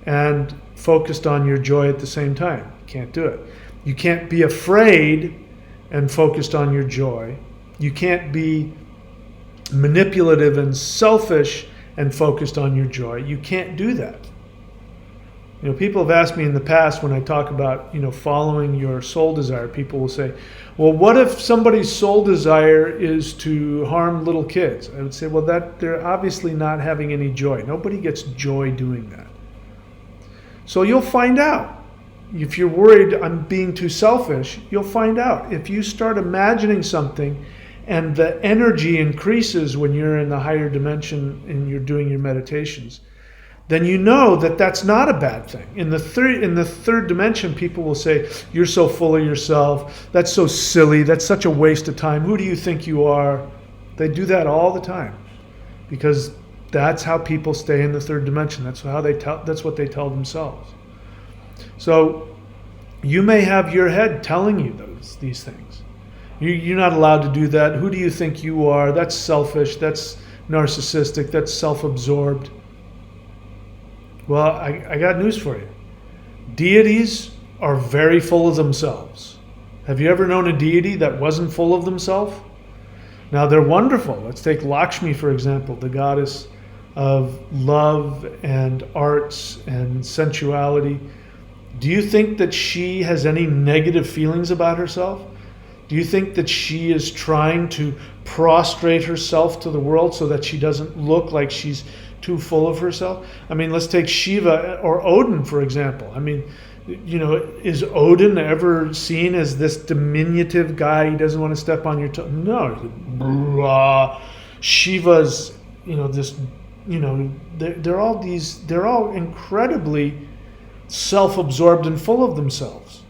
and focused on your joy at the same time. You can't do it. You can't be afraid and focused on your joy. You can't be manipulative and selfish and focused on your joy. You can't do that. People have asked me in the past when I talk about, following your soul desire, people will say, well, what if somebody's soul desire is to harm little kids? I would say, well, they're obviously not having any joy. Nobody gets joy doing that. So you'll find out. If you're worried I'm being too selfish, you'll find out. If you start imagining something and the energy increases when you're in the higher dimension and you're doing your meditations, then you know that that's not a bad thing. In the third dimension, people will say, you're so full of yourself. That's so silly. That's such a waste of time. Who do you think you are? They do that all the time because That's how people stay in the third dimension. That's what they tell themselves. So you may have your head telling you these things. You're not allowed to do that. Who do you think you are? That's selfish. That's narcissistic. That's self-absorbed. Well, I got news for you. Deities are very full of themselves. Have you ever known a deity that wasn't full of themselves? Now, they're wonderful. Let's take Lakshmi, for example, the goddess of love and arts and sensuality. Do you think that she has any negative feelings about herself? Do you think that she is trying to prostrate herself to the world so that she doesn't look like she's too full of herself? I mean, let's take Shiva or Odin, for example. I mean, is Odin ever seen as this diminutive guy? He doesn't want to step on your toe. No. Shiva's, they're all incredibly self-absorbed and full of themselves.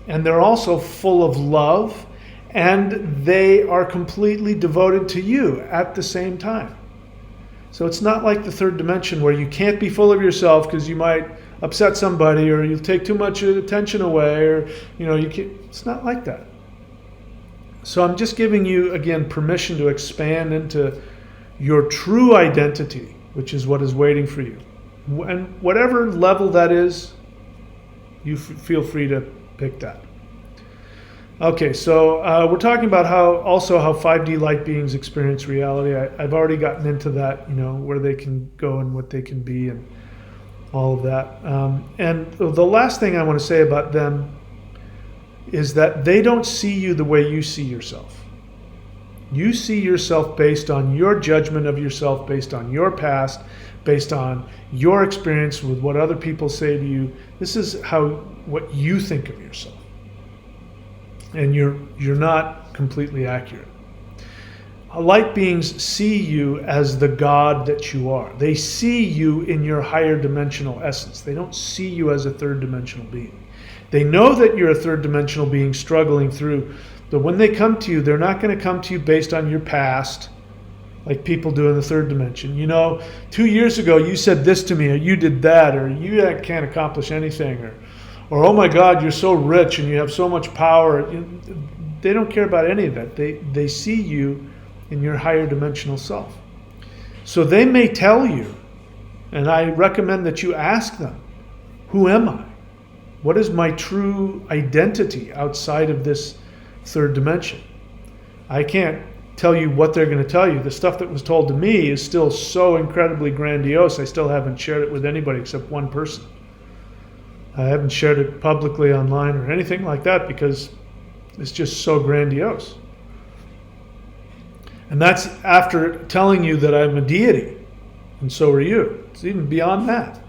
And they're also full of love, and they are completely devoted to you at the same time. So it's not like the third dimension where you can't be full of yourself because you might upset somebody or you'll take too much attention away, or you can't. It's not like that. So I'm just giving you, again, permission to expand into your true identity, which is what is waiting for you. And whatever level that is, you feel free to pick that. Okay, so we're talking about how 5D light beings experience reality. I've already gotten into that, where they can go and what they can be and all of that. And the last thing I want to say about them is that they don't see you the way you see yourself. You see yourself based on your judgment of yourself, based on your past, based on your experience with what other people say to you. This is what you think of yourself. And you're not completely accurate. Light beings see you as the God that you are. They see you in your higher dimensional essence. They don't see you as a third dimensional being. They know that you're a third dimensional being struggling through, but when they come to you, they're not going to come to you based on your past, like people do in the third dimension. 2 years ago you said this to me, or you did that, or you can't accomplish anything, or oh my God, you're so rich and you have so much power. They don't care about any of that. They see you in your higher dimensional self. So they may tell you, and I recommend that you ask them, who am I? What is my true identity outside of this third dimension? I can't tell you what they're going to tell you. The stuff that was told to me is still so incredibly grandiose. I still haven't shared it with anybody except one person. I haven't shared it publicly online or anything like that because it's just so grandiose. And that's after telling you that I'm a deity, and so are you. It's even beyond that.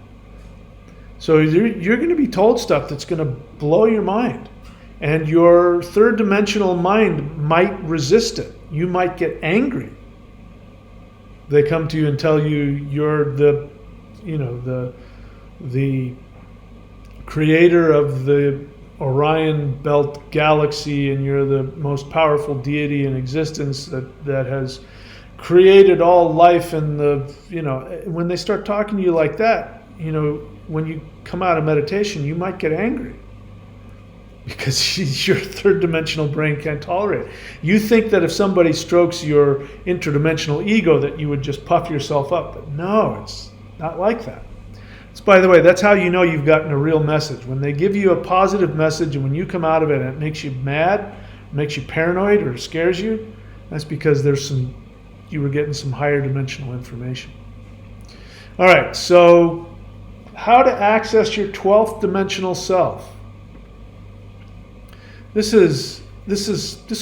So you're going to be told stuff that's going to blow your mind. And your third dimensional mind might resist it. You might get angry. They come to you and tell you you're the creator of the Orion Belt galaxy, and you're the most powerful deity in existence that has created all life. And when they start talking to you like that, when you come out of meditation, you might get angry because your third dimensional brain can't tolerate it. You think that if somebody strokes your interdimensional ego that you would just puff yourself up, but no, it's not like that. By the way, that's how you know you've gotten a real message. When they give you a positive message and when you come out of it and it makes you mad, makes you paranoid, or scares you, that's because you were getting some higher dimensional information. All right, so how to access your 12th dimensional self. This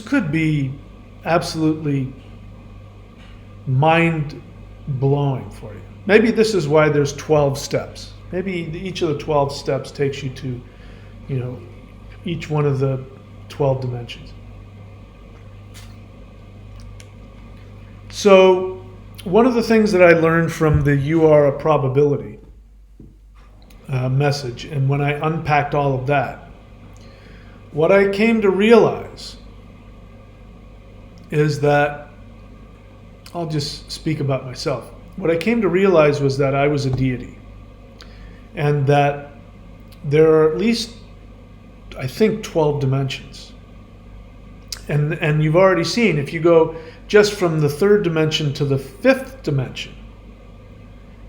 could be absolutely mind-blowing for you. Maybe this is why there's 12 steps. Maybe each of the 12 steps takes you to, each one of the 12 dimensions. So one of the things that I learned from the "You Are a Probability" message, and when I unpacked all of that, what I came to realize is that, I'll just speak about myself. what I came to realize was that I was a deity, and that there are at least, I think, 12 dimensions. And you've already seen, if you go just from the third dimension to the fifth dimension,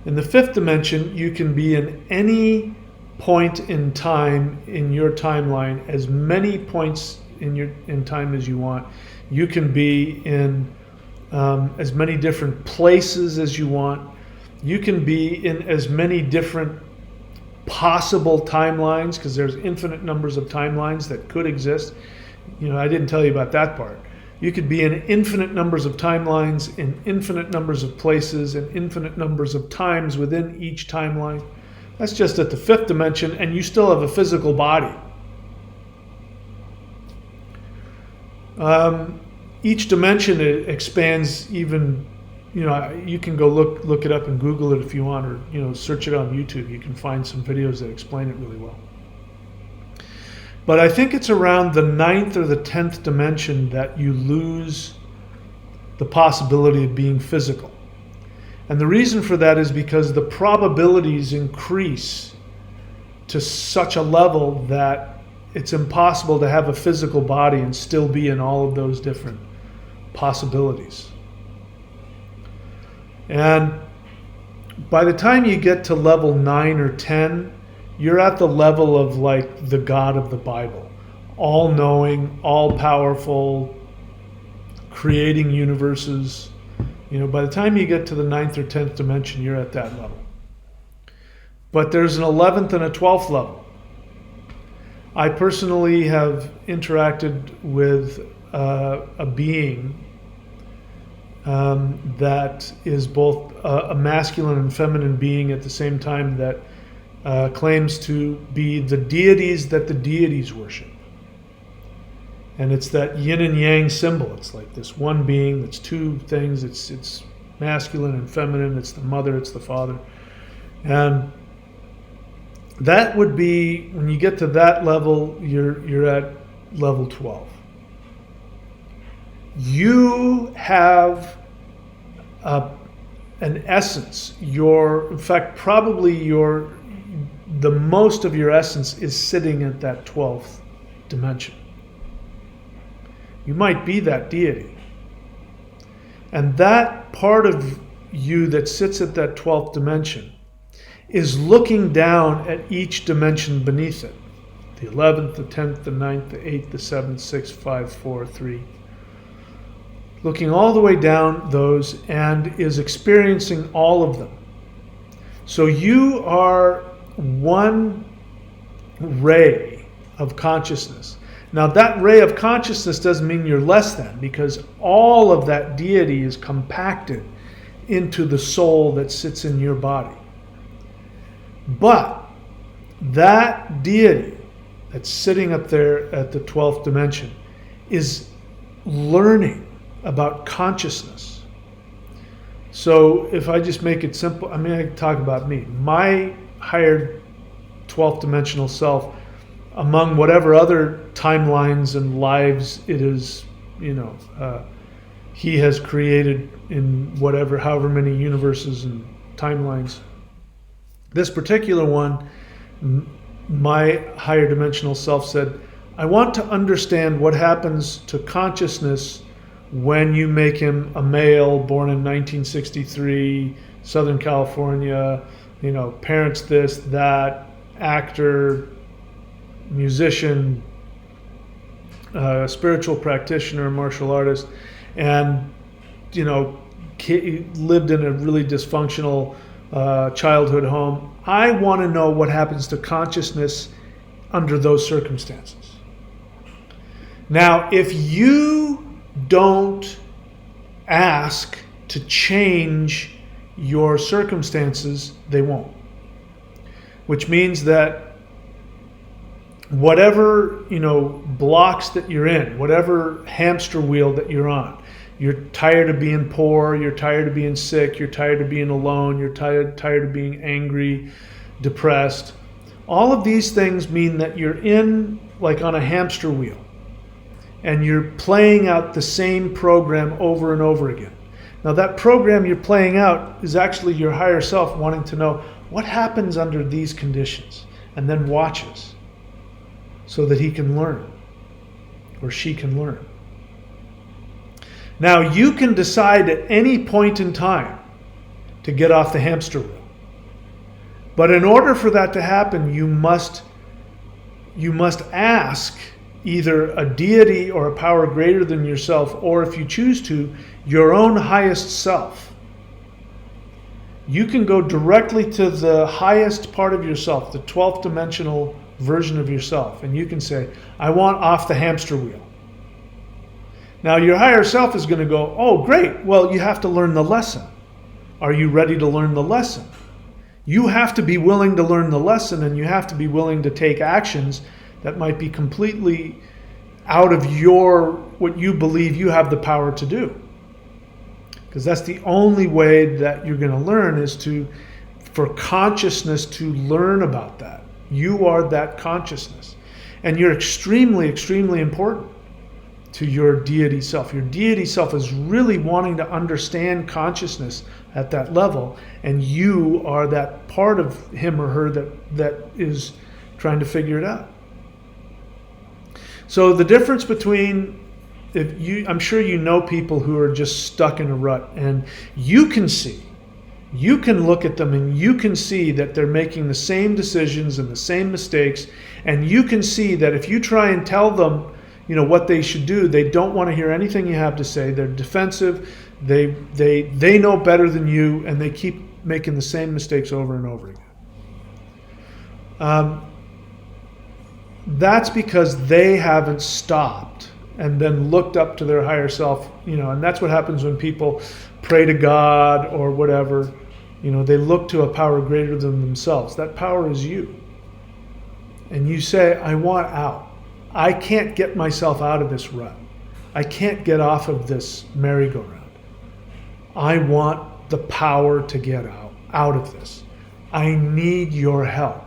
in the fifth dimension, you can be in any point in time in your timeline, as many points in time as you want. You can be in as many different places as you want. You can be in as many different possible timelines, because there's infinite numbers of timelines that could exist. I didn't tell you about that part. You could be in infinite numbers of timelines, in infinite numbers of places, and infinite numbers of times within each timeline. That's just at the fifth dimension, and you still have a physical body. Each dimension expands even, you can go look it up and Google it if you want, or search it on YouTube. You can find some videos that explain it really well. But I think it's around the 9th or the 10th dimension that you lose the possibility of being physical. And the reason for that is because the probabilities increase to such a level that it's impossible to have a physical body and still be in all of those different possibilities. And by the time you get to level 9 or 10, you're at the level of like the God of the Bible, all-knowing, all-powerful, creating universes. By the time you get to the 9th or 10th dimension, you're at that level. But there's an 11th and a 12th level. I personally have interacted with a being that is both a masculine and feminine being at the same time, that claims to be the deities that the deities worship. And it's that yin and yang symbol. It's like this one being that's two things. It's masculine and feminine. It's the mother, it's the father. And that would be, when you get to that level, you're at level 12. You have an essence. In fact, probably the most of your essence is sitting at that 12th dimension. You might be that deity. And that part of you that sits at that 12th dimension is looking down at each dimension beneath it. The 11th, the 10th, the 9th, the 8th, the 7th, 6, 5, 4, 3. Looking all the way down those, and is experiencing all of them. So you are one ray of consciousness. Now that ray of consciousness doesn't mean you're less than, because all of that deity is compacted into the soul that sits in your body. But that deity that's sitting up there at the 12th dimension is learning about consciousness. So if I just make it simple, I can talk about me. My higher 12th dimensional self, among whatever other timelines and lives it is, he has created in however many universes and timelines. This particular one, my higher dimensional self said, I want to understand what happens to consciousness when you make him a male born in 1963, Southern California, parents this, that, actor, musician, spiritual practitioner, martial artist, and lived in a really dysfunctional childhood home. I want to know what happens to consciousness under those circumstances. Now, if you don't ask to change your circumstances, they won't. Which means that whatever, blocks that you're in, whatever hamster wheel that you're on, you're tired of being poor, you're tired of being sick, you're tired of being alone, you're tired of being angry, depressed. All of these things mean that you're in, like on a hamster wheel, and you're playing out the same program over and over again. Now that program you're playing out is actually your higher self wanting to know what happens under these conditions, and then watches so that he can learn or she can learn. Now you can decide at any point in time to get off the hamster wheel. But in order for that to happen, you must ask either a deity or a power greater than yourself, or if you choose to, your own highest self. You can go directly to the highest part of yourself, the 12th dimensional version of yourself, and you can say, I want off the hamster wheel. Now your higher self is going to go, oh great, well you have to learn the lesson. Are you ready to learn the lesson? You have to be willing to learn the lesson, and you have to be willing to take actions that might be completely out of what you believe you have the power to do. Because that's the only way that you're going to learn, is for consciousness to learn about that. You are that consciousness. And you're extremely, extremely important to your deity self. Your deity self is really wanting to understand consciousness at that level, and you are that part of him or her that is trying to figure it out. So the difference between, I'm sure you know people who are just stuck in a rut, and you can look at them and you can see that they're making the same decisions and the same mistakes, and you can see that if you try and tell them what they should do, they don't want to hear anything you have to say. They're defensive. They know better than you, and they keep making the same mistakes over and over again. That's because they haven't stopped and then looked up to their higher self, and that's what happens when people pray to God or whatever. They look to a power greater than themselves. That power is you. And you say, I want out. I can't get myself out of this rut. I can't get off of this merry-go-round. I want the power to get out of this. I need your help.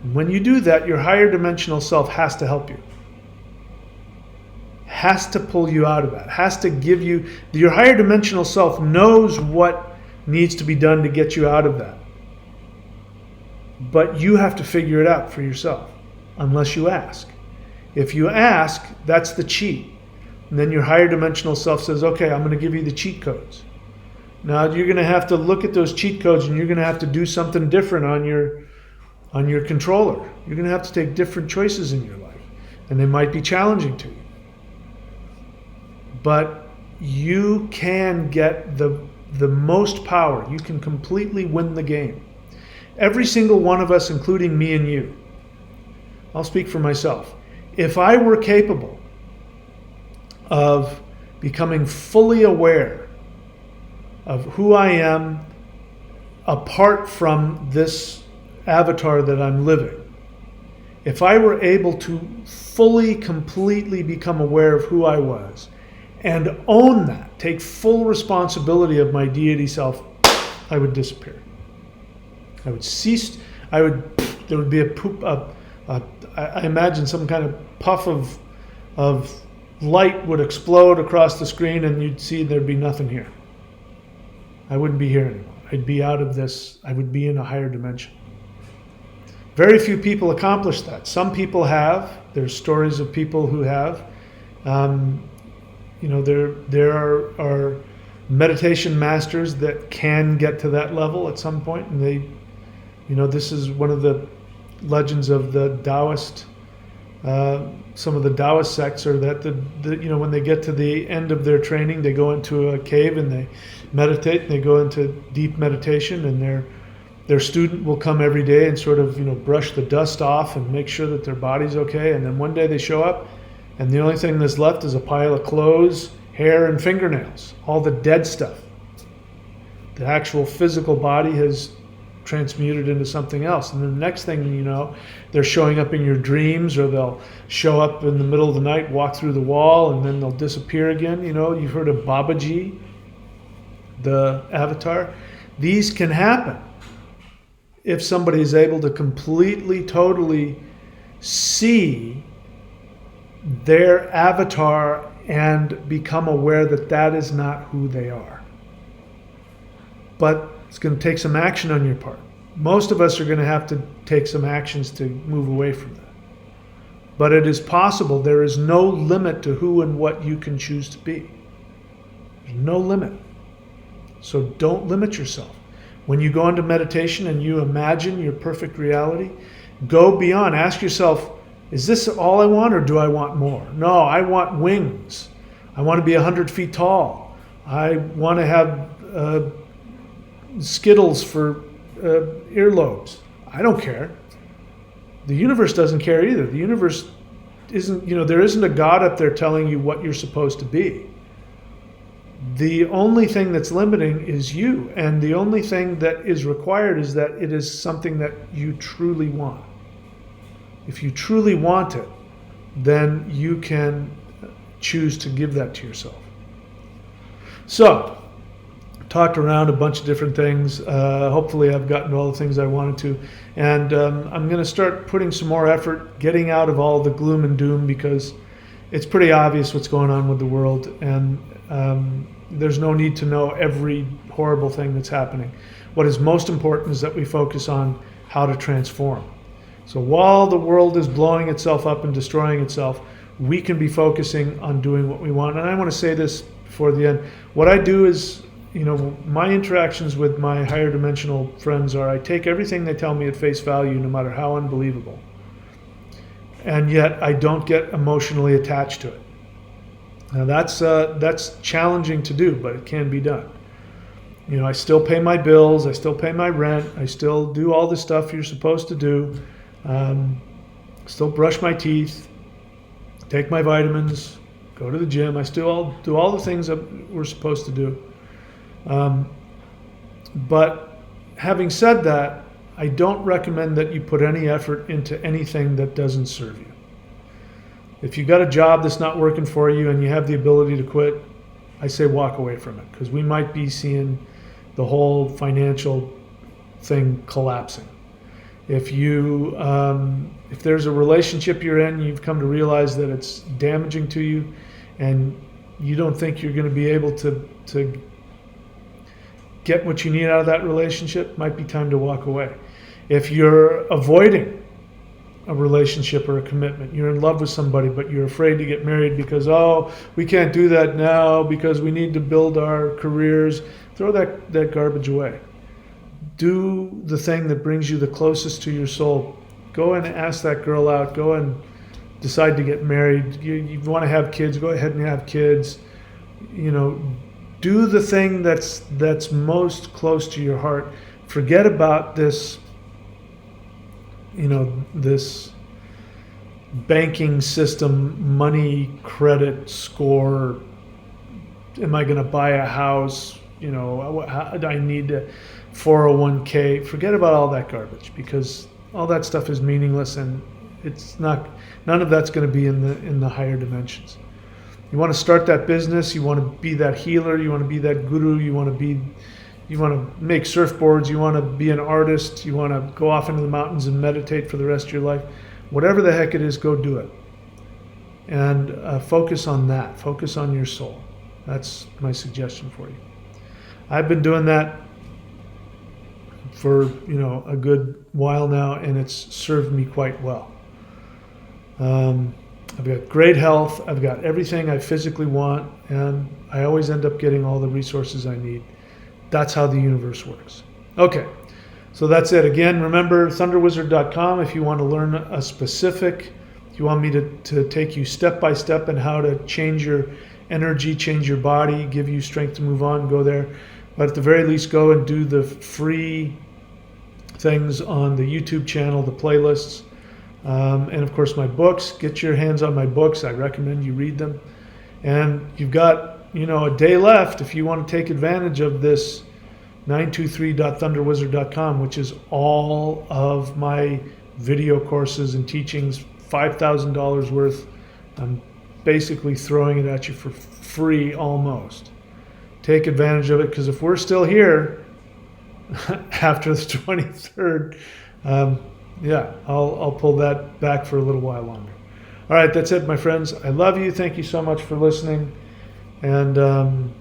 And when you do that, your higher dimensional self has to help you. Has to pull you out of that. Has to give you, your higher dimensional self knows what needs to be done to get you out of that. But you have to figure it out for yourself, unless you ask. If you ask, that's the cheat. And then your higher dimensional self says, okay, I'm going to give you the cheat codes. Now you're going to have to look at those cheat codes, and you're going to have to do something different on your controller. You're going to have to take different choices in your life, and they might be challenging to you. But you can get the most power. You can completely win the game. Every single one of us, including me and you. I'll speak for myself. If I were capable of becoming fully aware of who I am apart from this avatar that I'm living, if I were able to fully, completely become aware of who I was and own that, take full responsibility of my deity self, I would disappear. I would cease. There would be I imagine some kind of puff of light would explode across the screen, and you'd see there'd be nothing here. I wouldn't be here anymore. I'd be out of this. I would be in a higher dimension. Very few people accomplish that. Some people have. There's stories of people who have. There are meditation masters that can get to that level at some point, and they, this is one of the legends of the Taoist. Some of the Taoist sects are that when they get to the end of their training, they go into a cave and they meditate. And they go into deep meditation, and their student will come every day and sort of brush the dust off and make sure that their body's okay. And then one day they show up, and the only thing that's left is a pile of clothes, hair, and fingernails. All the dead stuff. The actual physical body has transmuted into something else. And then the next thing you know, they're showing up in your dreams, or they'll show up in the middle of the night, walk through the wall, and then they'll disappear again. You've heard of Babaji, the avatar. These can happen if somebody is able to completely, totally see their avatar and become aware that that is not who they are. but it's going to take some action on your part. Most of us are going to have to take some actions to move away from that. But it is possible. There is no limit to who and what you can choose to be. There's no limit. So don't limit yourself. When you go into meditation and you imagine your perfect reality, go beyond. Ask yourself, is this all I want or do I want more? No, I want wings. I want to be 100 feet tall. I want to have Skittles for earlobes. I don't care. The universe doesn't care either. The universe isn't, there isn't a God up there telling you what you're supposed to be. The only thing that's limiting is you. And the only thing that is required is that it is something that you truly want. If you truly want it, then you can choose to give that to yourself. So, talked around a bunch of different things. Hopefully I've gotten to all the things I wanted to. And I'm going to start putting some more effort getting out of all the gloom and doom, because it's pretty obvious what's going on with the world. And there's no need to know every horrible thing that's happening. What is most important is that we focus on how to transform. So while the world is blowing itself up and destroying itself, we can be focusing on doing what we want. And I want to say this before the end. What I do is, my interactions with my higher dimensional friends are, I take everything they tell me at face value, no matter how unbelievable. And yet I don't get emotionally attached to it. Now that's challenging to do, but it can be done. I still pay my bills, I still pay my rent, I still do all the stuff you're supposed to do. Still brush my teeth, take my vitamins, go to the gym. I still do all the things that we're supposed to do. But having said that, I don't recommend that you put any effort into anything that doesn't serve you. If you got a job that's not working for you and you have the ability to quit, I say walk away from it, because we might be seeing the whole financial thing collapsing. If there's a relationship you're in, you've come to realize that it's damaging to you, and you don't think you're going to be able to get what you need out of that relationship, might be time to walk away. If you're avoiding a relationship or a commitment, you're in love with somebody, but you're afraid to get married because, we can't do that now because we need to build our careers, throw that garbage away. Do the thing that brings you the closest to your soul. Go and ask that girl out. Go and decide to get married. You want to have kids, go ahead and have kids. Do the thing that's most close to your heart. Forget about this, this banking system, money, credit score. Am I going to buy a house? I need a 401k. Forget about all that garbage, because all that stuff is meaningless, and none of that's going to be in the higher dimensions. You want to start that business, you want to be that healer, you want to be that guru, you want to make surfboards, you want to be an artist, you want to go off into the mountains and meditate for the rest of your life. Whatever the heck it is, go do it. And focus on that. Focus on your soul. That's my suggestion for you. I've been doing that for a good while now, and it's served me quite well. I've got great health. I've got everything I physically want, and I always end up getting all the resources I need. That's how the universe works. Okay, so that's it. Again, remember thunderwizard.com if you want to learn a specific, if you want me to take you step by step in how to change your energy, change your body, give you strength to move on, go there. But at the very least, go and do the free things on the YouTube channel, the playlists. And of course my books. Get your hands on my books. I recommend you read them. And you've got a day left if you want to take advantage of this 923.thunderwizard.com, which is all of my video courses and teachings, $5,000 worth. I'm basically throwing it at you for free almost. Take advantage of it, because if we're still here after the 23rd, I'll pull that back for a little while longer. All right, that's it, my friends. I love you. Thank you so much for listening. And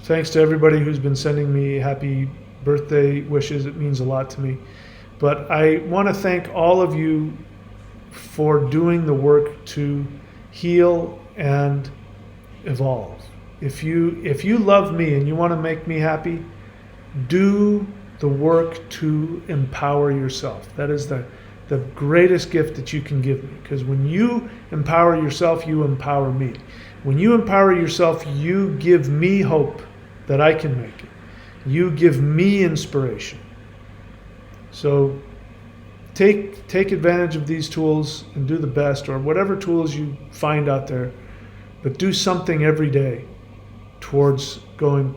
Thanks to everybody who's been sending me happy birthday wishes. It means a lot to me. But I want to thank all of you for doing the work to heal and evolve. If you love me and you want to make me happy, do the work to empower yourself. That is the greatest gift that you can give me. Because when you empower yourself, you empower me. When you empower yourself, you give me hope that I can make it. You give me inspiration. So take advantage of these tools and do the best, or whatever tools you find out there, but do something every day towards going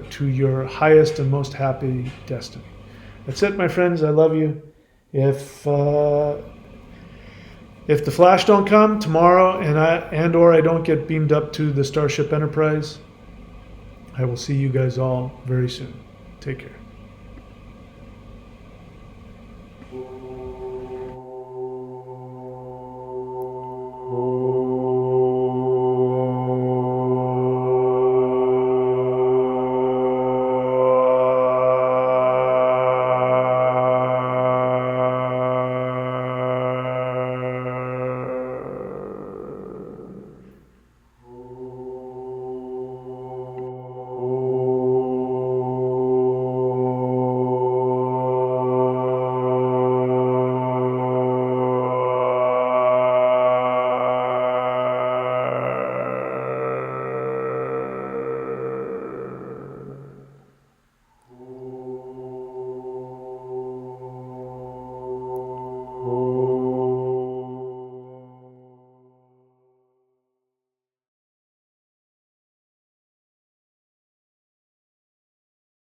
to your highest and most happy destiny. That's it, my friends. I love you. If the Flash don't come tomorrow or I don't get beamed up to the Starship Enterprise, I will see you guys all very soon. Take care.